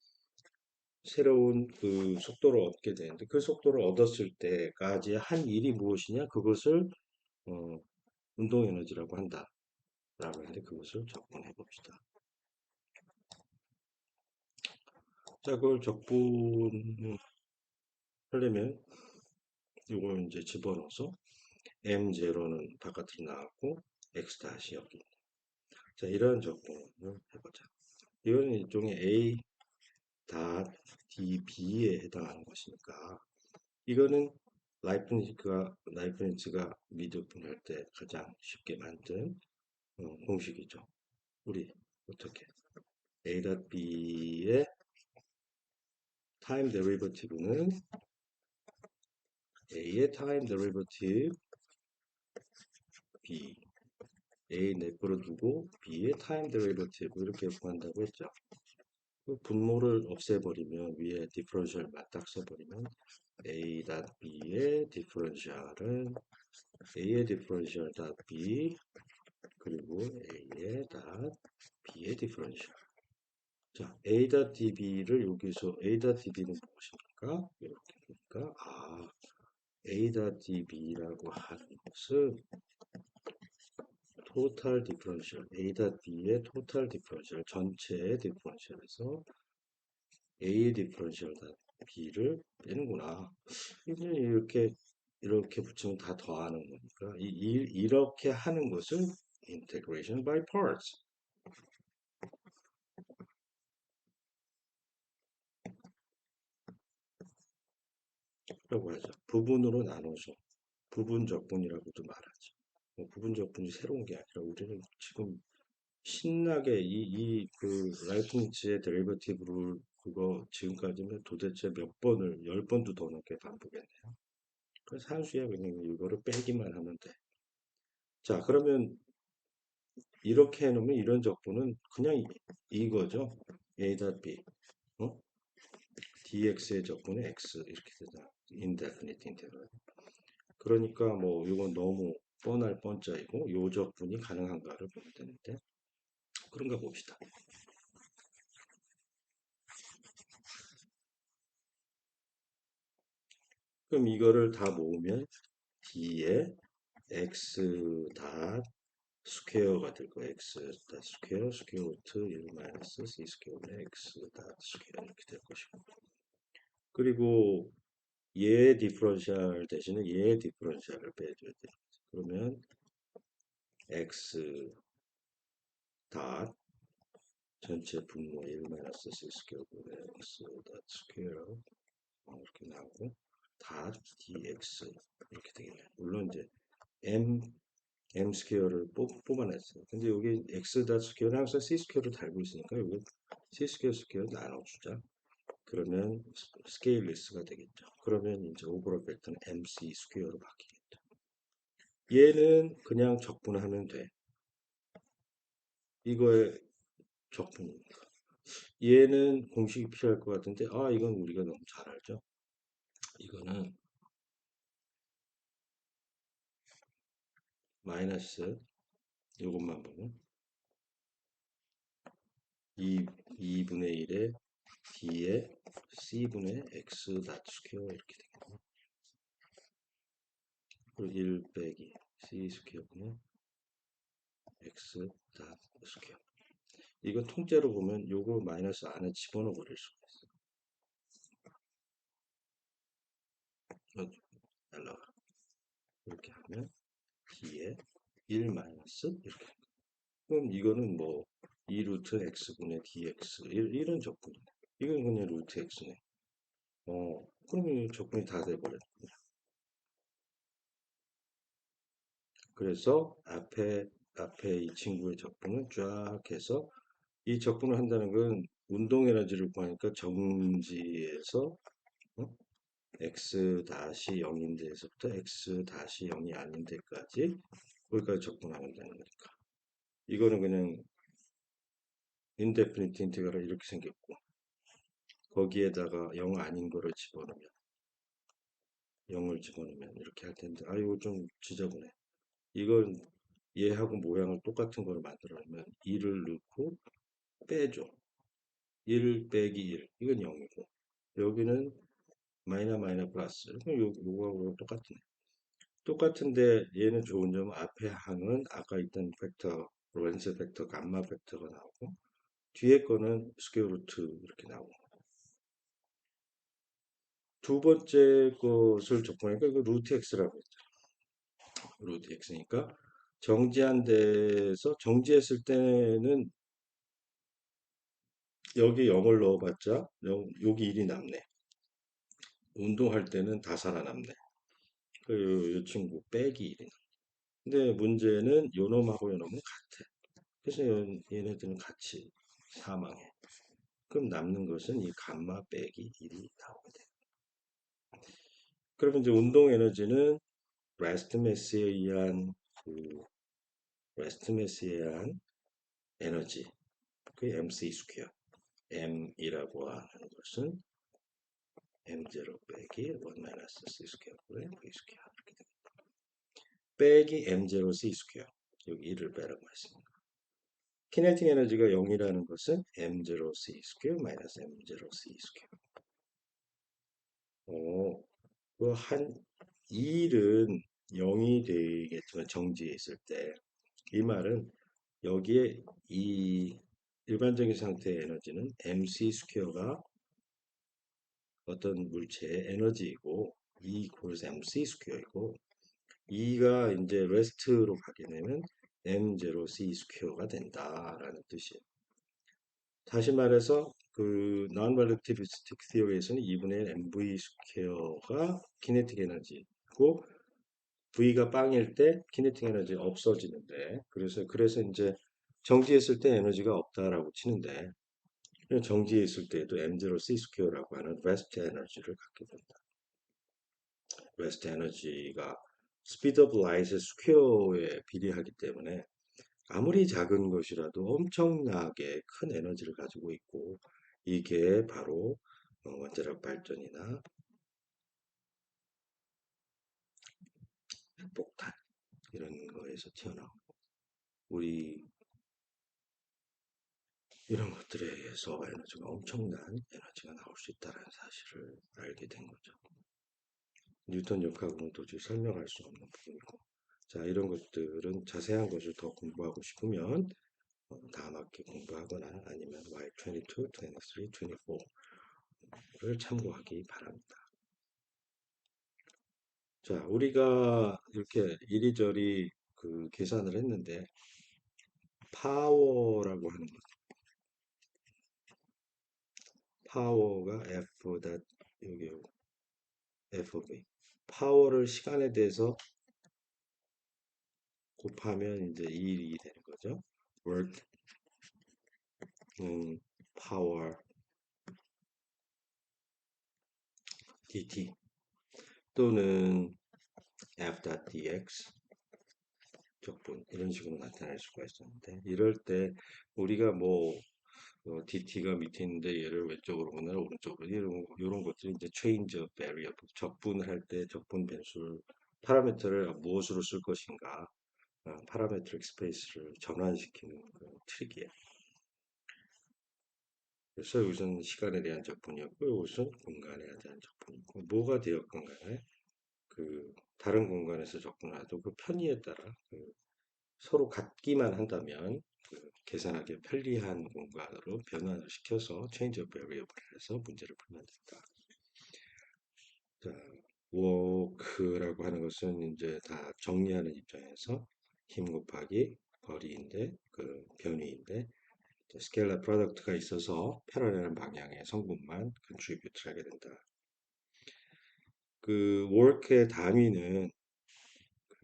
새로운 그 속도를 얻게 되는데 그 속도를 얻었을 때까지 한 일이 무엇이냐? 그것을 운동 에너지라고 한다라고 하는데 그것을 적분해 봅시다. 자, 그걸 적분하려면 이걸 이제 집어넣어서 M0는 바깥으로 나왔고 X 다시 여기. 자, 이러한 적분을 해보자. 이거는 일종의 A dB에 해당하는 것이니까 이거는 라이프니츠가 미드분할 때 가장 쉽게 만든 공식이죠. 우리 어떻게 A.B의 타임 데리버티브는 A의 타임 데리버티브 B A 내버려 두고 B의 타임 데리버티브 이렇게 구한다고 했죠. 그 분모를 없애버리면 위에 디퍼런셜만 딱 써버리면 A.B의 디퍼런셜은 A의 디퍼런셜 B 그리고 A의 B의 디퍼런셜. 자, A.dB를 여기서 A.dB는 무엇입니까? 이렇게 보니까 A.dB라고 하는 것은 토탈 디퍼런셜 A.B의 토탈 디퍼런셜 전체의 디퍼런셜에서 A의 디퍼런셜 B를 빼는구나. 이렇게 붙이면 다 더하는 거니까 이렇게 하는 것을 integration by parts 라고 하죠. 부분으로 나눠서 부분적분이라고도 말하죠. 뭐 부분적분이 새로운 게 아니라 우리는 지금 신나게 그 라이프니츠의 데리버티브 룰 그거 지금까지는 도대체 몇 번을 10번도 더 넘게 반복했네요. 그래서 산수야 그냥 이거를 빼기만 하면 돼. 자, 그러면 이렇게 해놓으면 이런 적분은 그냥 이거죠. A.B 어? dx의 적분은 x 이렇게 되잖아. indefinite integral. 그러니까 뭐 이건 너무 뻔할 뻔짜이고 요 적분이 가능한가를 보면 되는데 그런가 봅시다. 그럼 이거를 다 모으면 d에 x 닷 스퀘어가 될 거예요. x 닷 스퀘어 스퀘어 루트 1 마이너스 c 스퀘어는 x 닷 스퀘어 이렇게 될 것이고 그리고 얘의 디퍼런셜 대신에 얘의 디퍼런셜을 빼줘야 돼요. 그러면 x 닷 전체 분모 1 마이너스 c 스퀘어분의 x 닷 스퀘어 이렇게 나오고 닷 dx 이렇게 되겠네요. 물론 이제 m 스퀘어를 뽑아냈어요. 근데 여기 x 닷 스퀘어는 항상 c 스퀘어를 달고 있으니까 여기 c 스퀘어 스퀘어 나눠주자. 그러면 스케일리스가 되겠죠. 그러면 이제 오버롤 벡터는 mc 스퀘어로 바뀌겠죠. 얘는 그냥 적분하면 돼. 이거의 적분이니까. 얘는 공식이 필요할 것 같은데 이건 우리가 너무 잘 알죠. 이거는 마이너스 이것만 보면 2분의 1에 d에 c분의 x 닷 스퀘어 이렇게 되겠네. 그리고 1 빼기 c 스퀘어분의 x 닷 스퀘어. 이거 통째로 보면 요거 마이너스 안에 집어넣어 버릴 수가 있어. 날라가. 이렇게 하면 d에 1 마이너스 이렇게. 그럼 이거는 뭐 2 루트 x분의 dx 이런 적분이네. 이건 그냥 루트 x네. 그러면 이 적분이 다 돼버렸네. 그래서 앞에 이 친구의 적분은 쫙 해서 이 적분을 한다는 건 운동 에너지를 구하니까 정지에서 어? x 다시 0인 데에서부터 x 다시 0이 아닌 데까지 거기까지 적분하면 되는 거니까. 이거는 그냥 인데피니트 인테그랄 이렇게 생겼고 거기에다가 0 아닌 거를 집어넣으면 0을 집어넣으면 이렇게 할 텐데 아 이거 좀 지저분해. 이건 얘하고 모양을 똑같은 거를 만들어내면 2를 넣고 빼줘. 1 빼기 1 이건 0이고 여기는 마이너 플러스 요거하고 똑같네. 똑같은데 얘는 좋은 점은 앞에 항은 아까 있던 팩터 로렌츠 팩터 감마 팩터가 나오고 뒤에 거는 스퀘어 루트 이렇게 나오고 두 번째 것을 적분하니까 이거 루트 x라고 했죠. 루트 x니까 정지한 데서 정지했을 때는 여기 0을 넣어봤자 여기 1이 남네. 운동할 때는 다 살아남네. 이 친구 빼기 1이. 근데 문제는 요놈하고 요놈은 같아. 그래서 얘네들은 같이 사망해. 그럼 남는 것은 이 감마 빼기 1이 나오게 돼. 그러면 이제 운동 에너지는 레스트 매스에 의한 그 레스트 매스에 의한 에너지 그 MC 스퀘어 M이라고 하는 것은 M0 빼기 1 마이너스 C 스퀘어분의 V 스퀘어 이렇게 됩니다. 빼기 M0 C 스퀘어 여기 1을 빼라고 했습니다. 키네틱 에너지가 0이라는 것은 M0 C 스퀘어 마이너스 M0 C 스퀘어. 그한 2일은 0이 되겠지만 정지에 있을 때 이 말은 여기에 이 일반적인 상태의 에너지는 mc 스퀘어가 어떤 물체의 에너지이고 E equals mc 스퀘어이고 2가 이제 레스트로 가게 되면 m0c 스퀘어가 된다라는 뜻이에요. 다시 말해서 그 non-relativistic theory에서는 2분의 1 mv 스퀘어가 키네틱 에너지고 V가 빵일 때 키네틱 에너지 없어지는데 그래서 이제 정지했을 때 에너지가 없다라고 치는데 정지에 있을 때에도 M0C 스퀘어라고 하는 레스트 에너지를 갖게 된다. 레스트 에너지가 스피드 오브 라이트 스퀘어에 비례하기 때문에 아무리 작은 것이라도 엄청나게 큰 에너지를 가지고 있고 이게 바로 원자력 발전이나 핵폭탄 이런 거에서 튀어나오고 우리 이런 것들에 의해서 에너지가 엄청난 에너지가 나올 수 있다는 사실을 알게 된 거죠. 뉴턴 역학으로는 도저히 설명할 수 없는 부분이고 자 이런 것들은 자세한 것을 더 공부하고 싶으면 다음 학기 공부하거나 아니면 Y22, 23, 24를 참고하기 바랍니다. 자 우리가 이렇게 이리저리 그 계산을 했는데 파워라고 하는 것 파워가 F 여기 FV 파워를 시간에 대해서 곱하면 이제 2일이 되는 거죠. work power dt 또는 f.dx 적분 이런 식으로 나타낼 수가 있었는데 이럴 때 우리가 뭐 dt가 밑에 있는데 얘를 왼쪽으로 보나 오른쪽으로 이런 것들이 이제 change of variable 적분을 할 때 적분 변수를 파라미터를 무엇으로 쓸 것인가 파라메트릭 스페이스를 전환시키는 그런 트릭이에요. 그래서 여기서는 시간에 대한 적분이었고 이것은 공간에 대한 적분이고 뭐가 되었건 간에 그 다른 공간에서 접근해도 그 편의에 따라 서로 같기만 한다면 계산하기 편리한 공간으로 변환을 시켜서 change of variable을 해서 문제를 풀면 된다. 자, work라고 하는 것은 이제 다 정리하는 입장에서 힘 곱하기 거리인데 그 변위인데 스케일러 프로덕트가 있어서 패러렐한 방향의 성분만 컨트리뷰트 하게 된다. 그 work의 단위는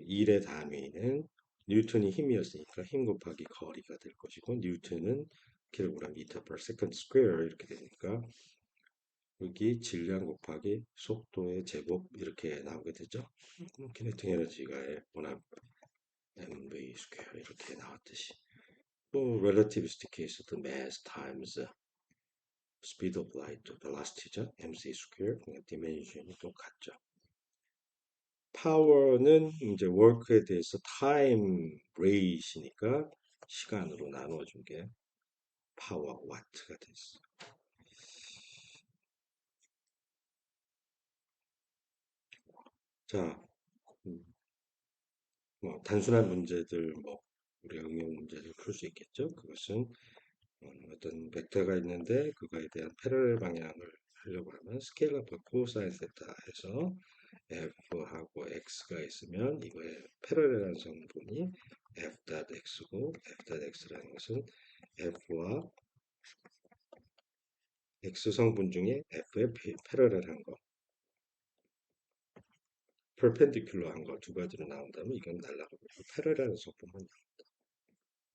일의 단위는 뉴턴이 힘이었으니까 힘 곱하기 거리가 될 것이고 뉴턴은 킬로그램 미터 per second square 이렇게 되니까 여기 질량 곱하기 속도의 제곱 이렇게 나오게 되죠. 키네틱 에너지가 원하는 mv 스퀘어 이렇게 나왔듯이 또 relativistic case도 mass times speed of light velocity죠. mc 스퀘어 dimension이 똑같죠. 파워는 이제 work에 대해서 time rate이니까 시간으로 나눠준 게 파워 와트가 됐어. 자, 음, 뭐 단순한 문제들 뭐 우리 응용 문제를 풀 수 있겠죠. 그것은 어떤 벡터가 있는데 그거에 대한 패러렐 방향을 하려고 하면 스케일러프 코사인 세타 해서 f하고 x가 있으면 이거의 패러렐한 성분이 f.x고 f.x라는 것은 f와 x 성분 중에 f의 패러렐한 거, perpendicular한 거 두 가지로 나온다면 이건 날라가고 패러렐한 성분은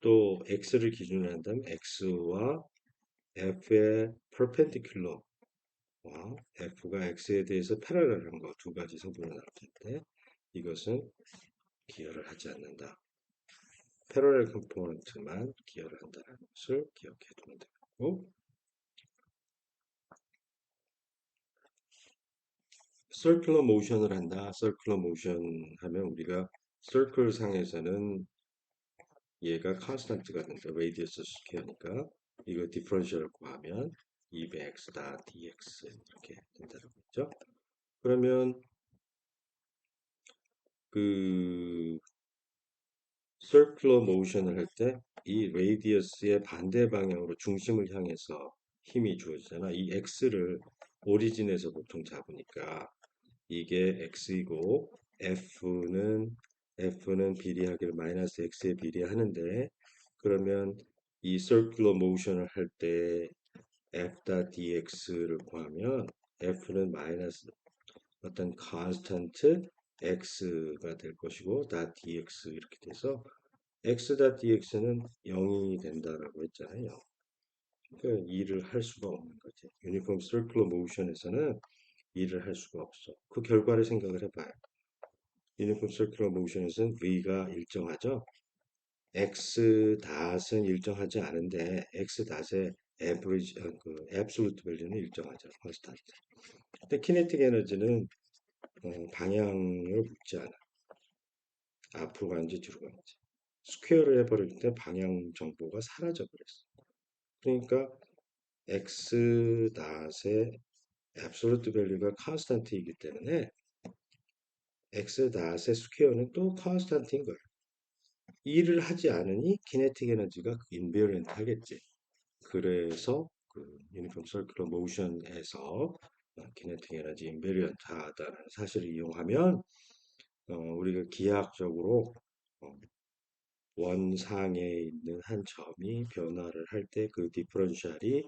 또 x를 기준으로 한다면 x와 f의 perpendicular 와 f가 x에 대해서 패러렐한 거 두 가지 성분이 나올 텐데 이것은 기여를 하지 않는다. 패러렐 컴포넌트만 기여를 한다는 것을 기억해 두면 되고 circular motion을 한다. circular motion 하면 우리가 circle 상에서는 얘가 constant가 된다. radius square니까 이거 디퍼런셜 구하면 200x 다 dx 이렇게 된다고 했죠. 그러면 그 circular motion을 할 때 이 radius의 반대 방향으로 중심을 향해서 힘이 주어지잖아. 이 x를 오리진에서 보통 잡으니까 이게 x이고 f는 비례하기를 마이너스 x에 비례하는데 그러면 이 circular motion을 할 때 f.dx를 구하면 f는 마이너스 어떤 constant x가 될 것이고 .dx 이렇게 돼서 x.dx는 0이 된다라고 했잖아요. 그러니까 일을 할 수가 없는 거지. 유니폼 서큘러 모션에서는 일을 할 수가 없어. 그 결과를 생각을 해봐요. 유니폼 서큘러 모션에서는 v가 일정하죠. x 닷은 일정하지 않은데 x 닷의 average 그 absolute value는 일정하죠. 컨스탄트. 근데 키네틱 에너지는 방향을 묻지 않아. 앞으로 가는지 뒤로 가는지. 스퀘어를 해버릴 때 방향 정보가 사라져 버렸어. 그러니까 x 닷의 absolute value가 constant이기 때문에 x 닷의 스퀘어는 또 constant인 거야. 일을 하지 않으니 kinetic 에너지가 invariant 하겠지. 그래서 그 유니폼 서큘러 모션에서 kinetic 에너지 invariant 하다는 사실을 이용하면 우리가 기하학적으로 어, 원상에 있는 한 점이 변화를 할 때 그 디퍼런셜이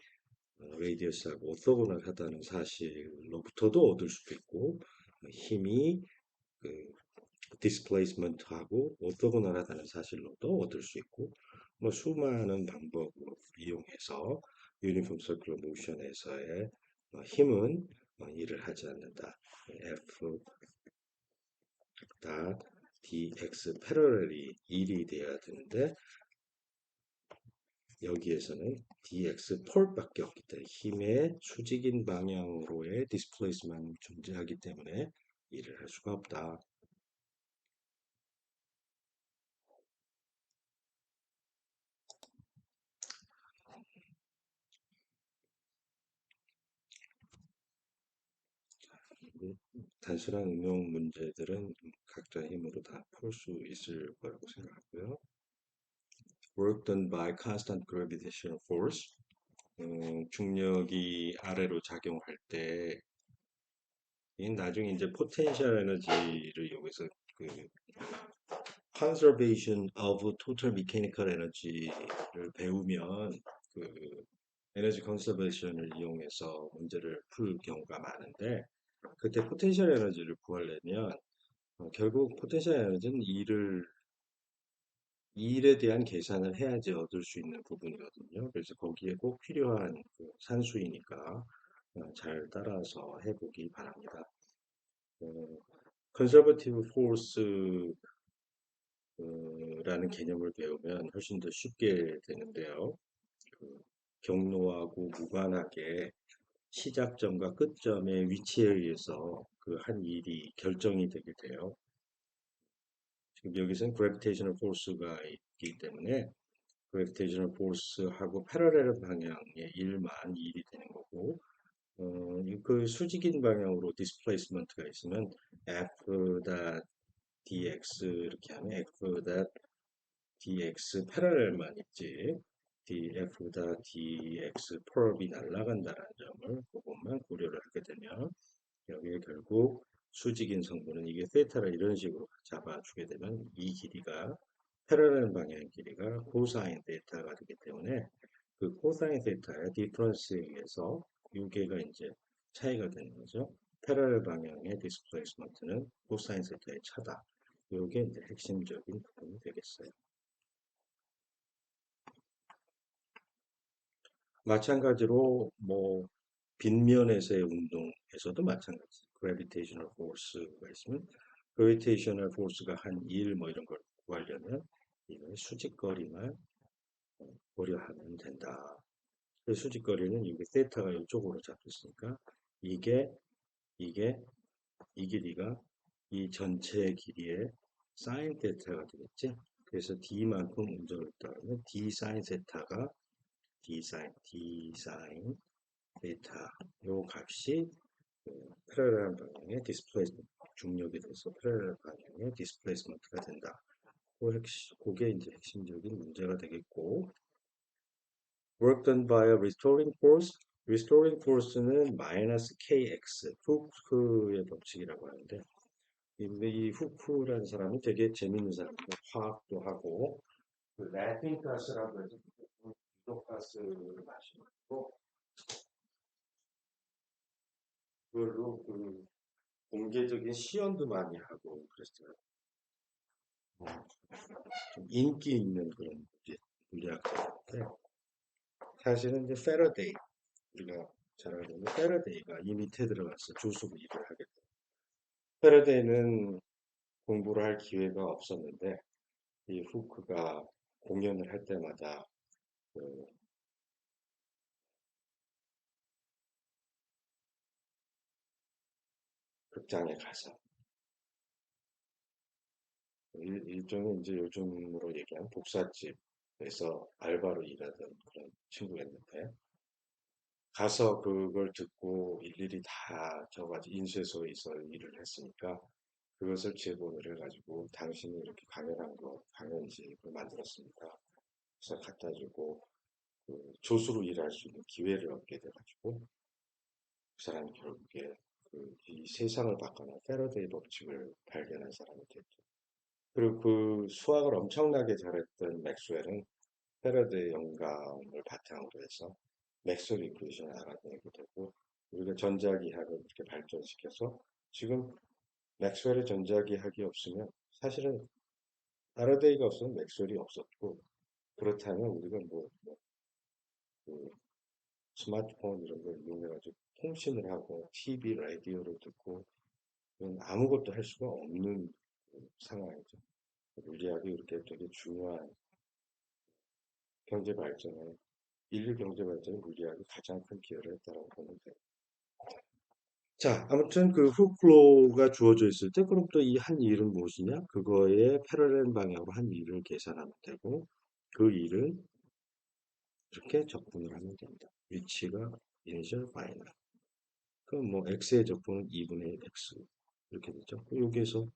레이디어스하고 오토고널하다는 사실로부터도 얻을 수도 있고 힘이 그 디스플레이스먼트하고 오토고널하다는 사실로도 얻을 수 있고 뭐 수많은 방법을 이용해서 유니폼 서큘러 모션에서의 힘은 일을 하지 않는다. F dx 패러렐이 1이 돼야 되는데 여기에서는 dx 폴밖에 없기 때문에 힘의 수직인 방향으로의 디스플레이스만 존재하기 때문에 일을 할 수가 없다. 단순한 응용 문제들은 각자 힘으로 다 풀 수 있을 거라고 생각하고요. Work done by constant gravitational force. 중력이 아래로 작용할 때 나중에 이제 포텐셜 에너지를 이용해서 그 conservation of total mechanical energy를 배우면 그 에너지 컨서베이션을 이용해서 문제를 풀 경우가 많은데 그때 포텐셜 에너지를 구하려면 결국 포텐셜 에너지는 일을 일에 대한 계산을 해야지 얻을 수 있는 부분이거든요. 그래서 거기에 꼭 필요한 그 산수이니까 잘 따라서 해보기 바랍니다. 어, 컨서버티브 포스라는 개념을 배우면 훨씬 더 쉽게 되는데요. 그 경로하고 무관하게 시작점과 끝점의 위치에 의해서 그 한 일이 결정이 되게 돼요. 지금 여기서는 그래비테이셔널 포스가 있기 때문에 그래비테이셔널 포스하고 패러렐 방향의 일만 일이 되는 거고 그 수직인 방향으로 디스플레이스먼트가 있으면 f.dx 이렇게 하면 f.dx 패러렐만 있지 df.dx 프롭이 날아간다는 점을 그것만 고려를 하게 되면 여기에 결국 수직인 성분은 이게 세타를 이런 식으로 잡아주게 되면 이 길이가 패러렐 방향의 길이가 코사인 세타가 되기 때문에 그 코사인 세타의 디퍼런스에 의해서 이게가 이제 차이가 되는 거죠. 패러렐 방향의 디스플레이스먼트는 코사인 세타의 차다. 이게 이제 핵심적인 부분이 되겠어요. 마찬가지로 뭐 빗면에서의 운동에서도 마찬가지. 그래비테이셔널 포스가 있으면 그래비테이셔널 포스가 한 1 뭐 이런 걸 구하려면 이걸 수직거리만 고려하면 된다. 그 수직거리는 이게 세타가 이쪽으로 잡혔으니까 이게 이게 이 길이가 이 전체 길이의 사인 세타가 되겠지. 그래서 D만큼 운전을 따르면 D 사인 세타가 D 사인 세타 요 값이 패러렐 방향의 디스플레이스먼트 중력이 돼서 패러렐 방향의 디스플레이스먼트가 된다. 그게 이제 핵심적인 문제가 되겠고 work done by a restoring force restoring force는 마이너스 kx 후크의 법칙이라고 하는데 이 후크라는 사람이 되게 재밌는 사람이고 화학도 하고 그 라틴 가스라고 해서 유독 가스를 마시고 그걸로 그 공개적인 시연도 많이 하고 그랬어요. 좀 인기 있는 그런 물리학자인데 사실은 이제 페러데이 우리가 잘 알고 있는 페러데이가 이 밑에 들어가서 조수부 일을 하게 돼요. 페러데이는 공부를 할 기회가 없었는데 이 후크가 공연을 할 때마다 그 극장에 가서 일종의 이제 요즘으로 얘기하는 복사집에서 알바로 일하던 그런 친구였는데 가서 그걸 듣고 일일이 다 저가지고 인쇄소에서 일을 했으니까 그것을 제본을 해가지고 당신이 이렇게 강연한 거 강연집을 만들었습니다. 그래서 갖다 주고 그 조수로 일할 수 있는 기회를 얻게 돼가지고 그 사람이 결국에 이 세상을 바꿔놓은 패러데이 법칙을 발견한 사람이 됐죠. 그리고 그 수학을 엄청나게 잘했던 맥스웰은 패러데이 영감을 바탕으로 해서 맥스웰 이퀘이션을 알아내게 되고 우리가 전자기학을 이렇게 발전시켜서 지금 맥스웰의 전자기학이 없으면 사실은 파라데이가 없으면 맥스웰이 없었고 그렇다면 우리가 그 스마트폰 이런 걸 이용해가지고 통신을 하고 TV, 라디오를 듣고 이런 아무것도 할 수가 없는 그 상황이죠. 물리학이 이렇게 되게 중요한 경제 발전에 인류 경제 발전에 물리학이 가장 큰 기여를 했다고 보면 돼요. 자, 아무튼 그 훅플로우가 주어져 있을 때 그럼 또 이 한 일은 무엇이냐? 그거에 패러렐 방향으로 한 일을 계산하면 되고 그 일은 이렇게 적분을 하면 됩니다. 위치가 이니셜 파이널. 그럼 뭐 x의 적분은 2분의 1 x 이렇게 되죠. 여기에서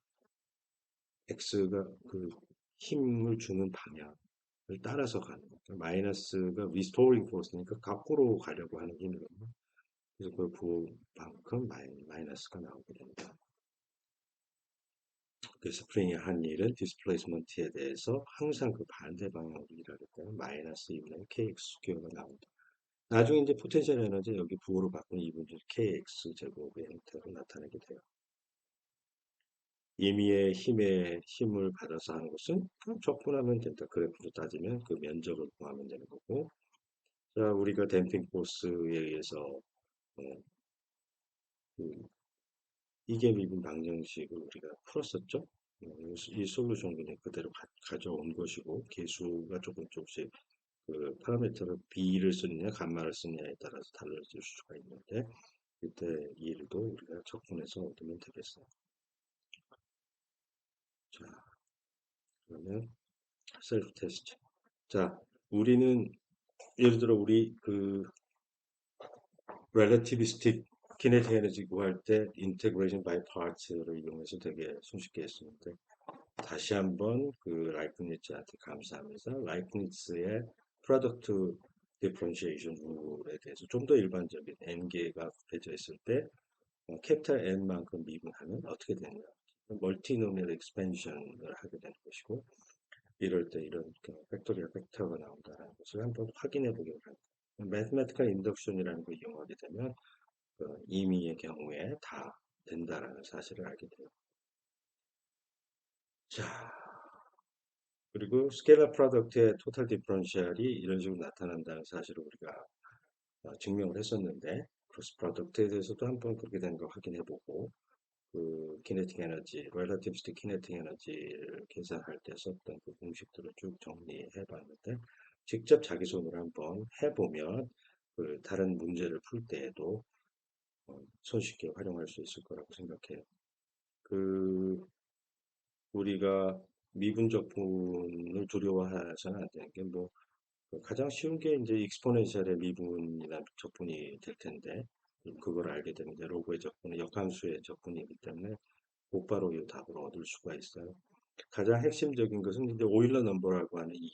x가 그 힘을 주는 방향을 따라서 가는 거죠. 마이너스가 restoring force니까 거꾸로 가려고 하는 힘이거든요. 그래서 그 부만큼 마이너스가 나오게 됩니다. 그 스프링의 한 일은 디스플레이스먼트에 대해서 항상 그 반대 방향으로 일하기 때문에 마이너스 2분의 kx 스퀘어가 나옵니다. 나중에 이제 포텐셜 에너지 여기 부호로 바꾼 2분의 kx 제곱의 형태로 나타내게 돼요. 임의의 힘을 받아서 하는 것은 그냥 적분하면 된다. 그래프로 따지면 그 면적을 구하면 되는 거고. 자, 우리가 댐핑 포스에 의해서 어, 그 이계 미분 방정식을 우리가 풀었었죠. 이 솔루션 그냥 그대로 가져온 것이고 개수가 조금씩 그 파라미터를 b를 쓰느냐 감마를 쓰느냐에 따라서 달라질 수가 있는데 이때 이 일도 우리가 적분해서 얻으면 되겠어요. 자, 그러면 셀프 테스트. 자, 우리는 예를 들어 우리 그 relativistic kinetic 에너지 구할 때 integration by parts를 이용해서 되게 손쉽게 했었는데 다시 한번 그 라이프니츠한테 감사하면서 라이프니츠의 프로덕트 디퍼런시에이션 룰에 대해서 좀 더 일반적인 n개가 곱해져 있을 때 캐피탈 n만큼 미분하면 어떻게 되느냐 멀티노미널 익스펜션을 하게 되는 것이고 이럴 때 이런 팩토리얼 팩터가 나온다는 것을 한번 확인해 보기로 합니다. 매스매티컬 인덕션이라는 걸 이용하게 되면 임의의 경우에 다 된다라는 사실을 알게 돼요. 자, 그리고 스케일러 프로덕트의 토탈 디퍼런셜이 이런 식으로 나타난다는 사실을 우리가 증명을 했었는데 크로스 프로덕트에 대해서도 한번 그렇게 되는 거 확인해 보고 그 키네틱 에너지, 렐러티비스틱 키네틱 에너지를 계산할 때 썼던 그 공식들을 쭉 정리해 봤는데 직접 자기 손으로 한번 해보면 그 다른 문제를 풀 때에도 손쉽게 활용할 수 있을 거라고 생각해요. 그 우리가 미분적 분을 두려워하셔는 안 되는 게 뭐 가장 쉬운 게 이제 익스포넨셜의 미분이나 적분이 될 텐데 그걸 알게 되면 이제 로그의 적분은 역함수의 적분이기 때문에 곧바로 이 답을 얻을 수가 있어요. 가장 핵심적인 것은 이제 오일러 넘버라고 하는 이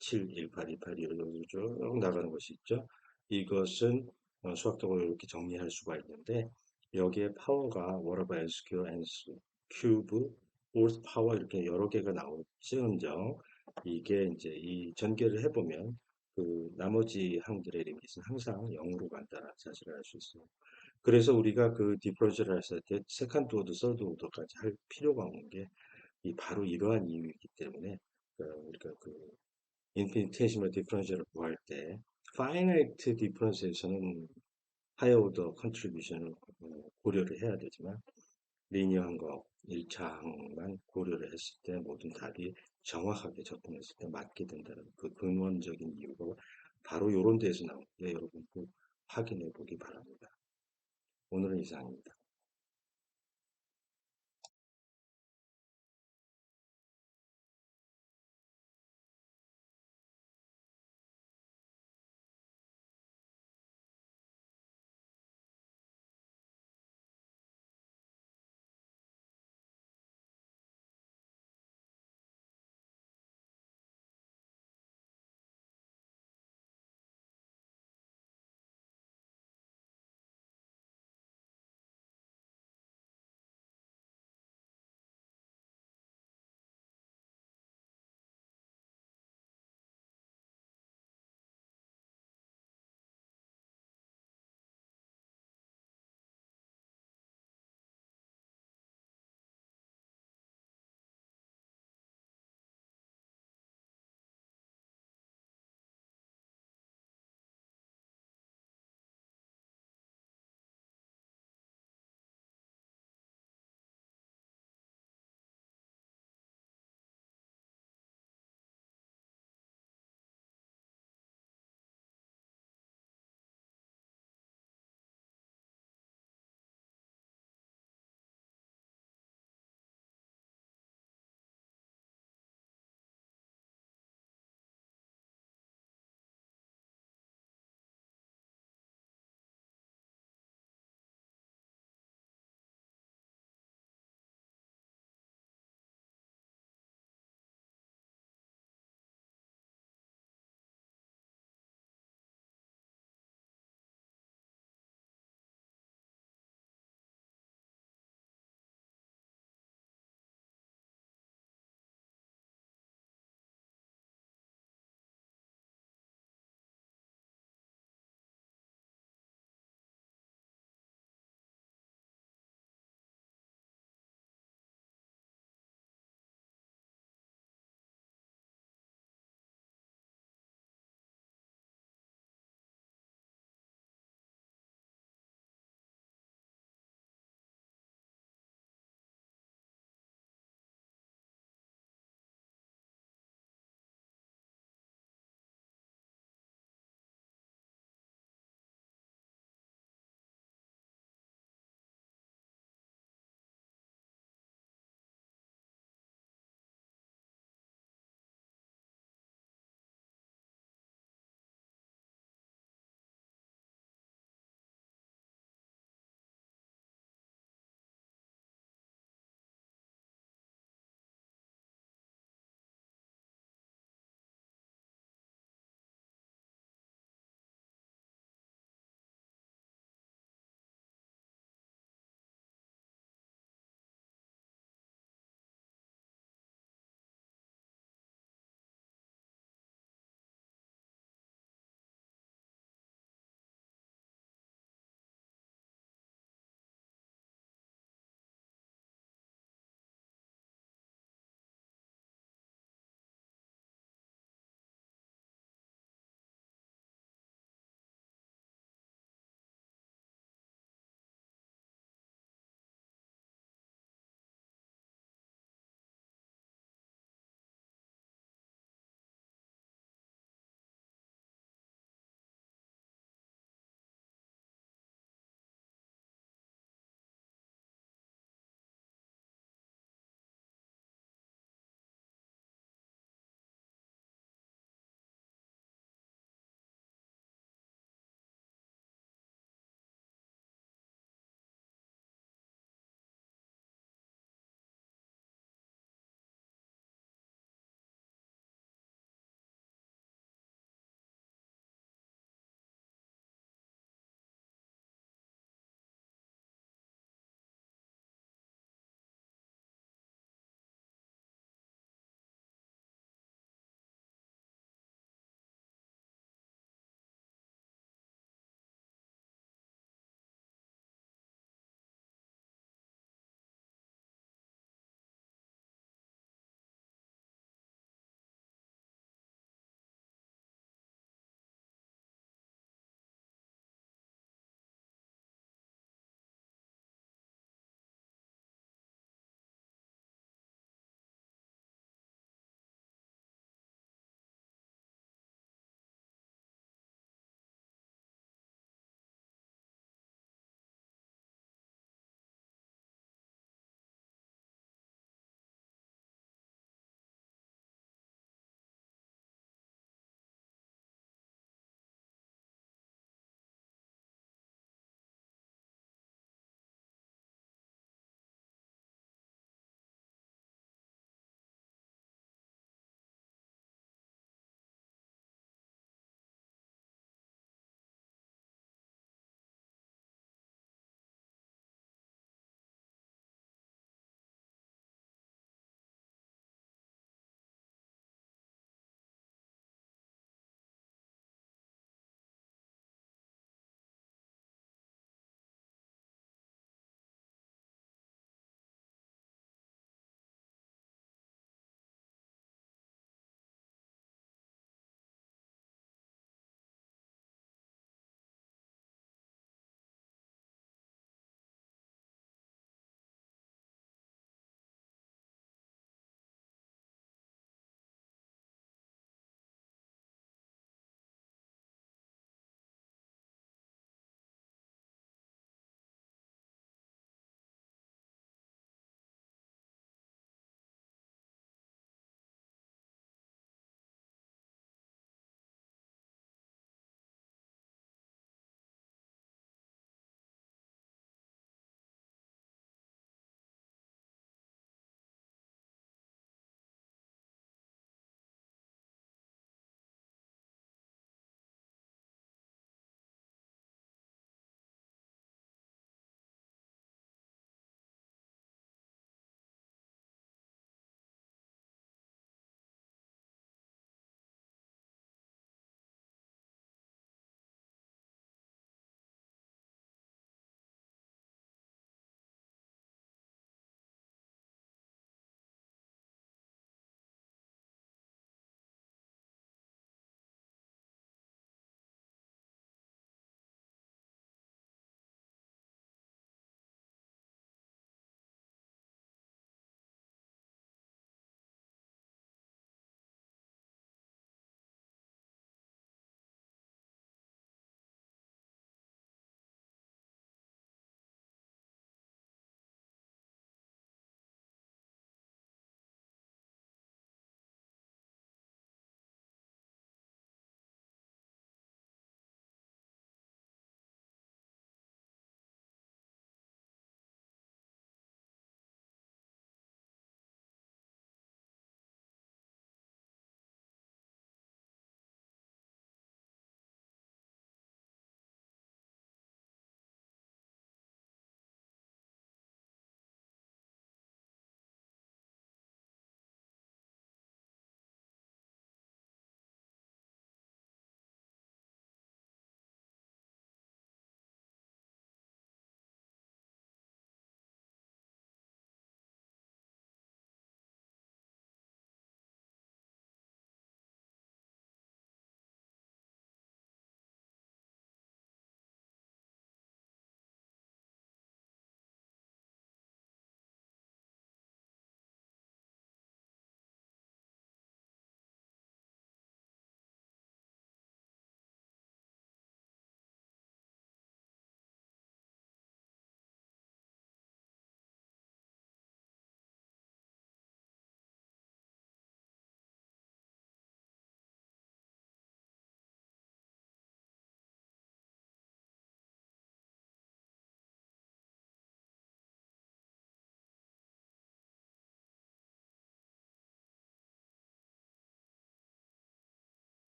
2.71828 이런 식으로 쭉 나가는 것이 있죠. 이것은 수학적으로 이렇게 정리할 수가 있는데 여기에 파워가 워러버 NSQ, NS 큐브, 오스 파워 이렇게 여러 개가 나올지언정 이게 이제 이 전개를 해보면 그 나머지 항들의 리밋은 항상 0으로 간다는 사실을 알 수 있어요. 그래서 우리가 그 디퍼런셜을 했을 때 세컨드 오더, 서드 오더까지 할 필요가 없는 게 이 바로 이러한 이유이기 때문에 우리가 그 인피니테시멀 디퍼런셜을 구할 때 파이나이트 디퍼런스에서는 하이어 오더 컨트리뷰션을 고려를 해야 되지만 리니어한 거 1차항만 고려를 했을 때 모든 답이 정확하게 접근했을 때 맞게 된다는 그 근원적인 이유가 바로 이런 데에서 나오는데 여러분 꼭 확인해 보기 바랍니다. 오늘은 이상입니다.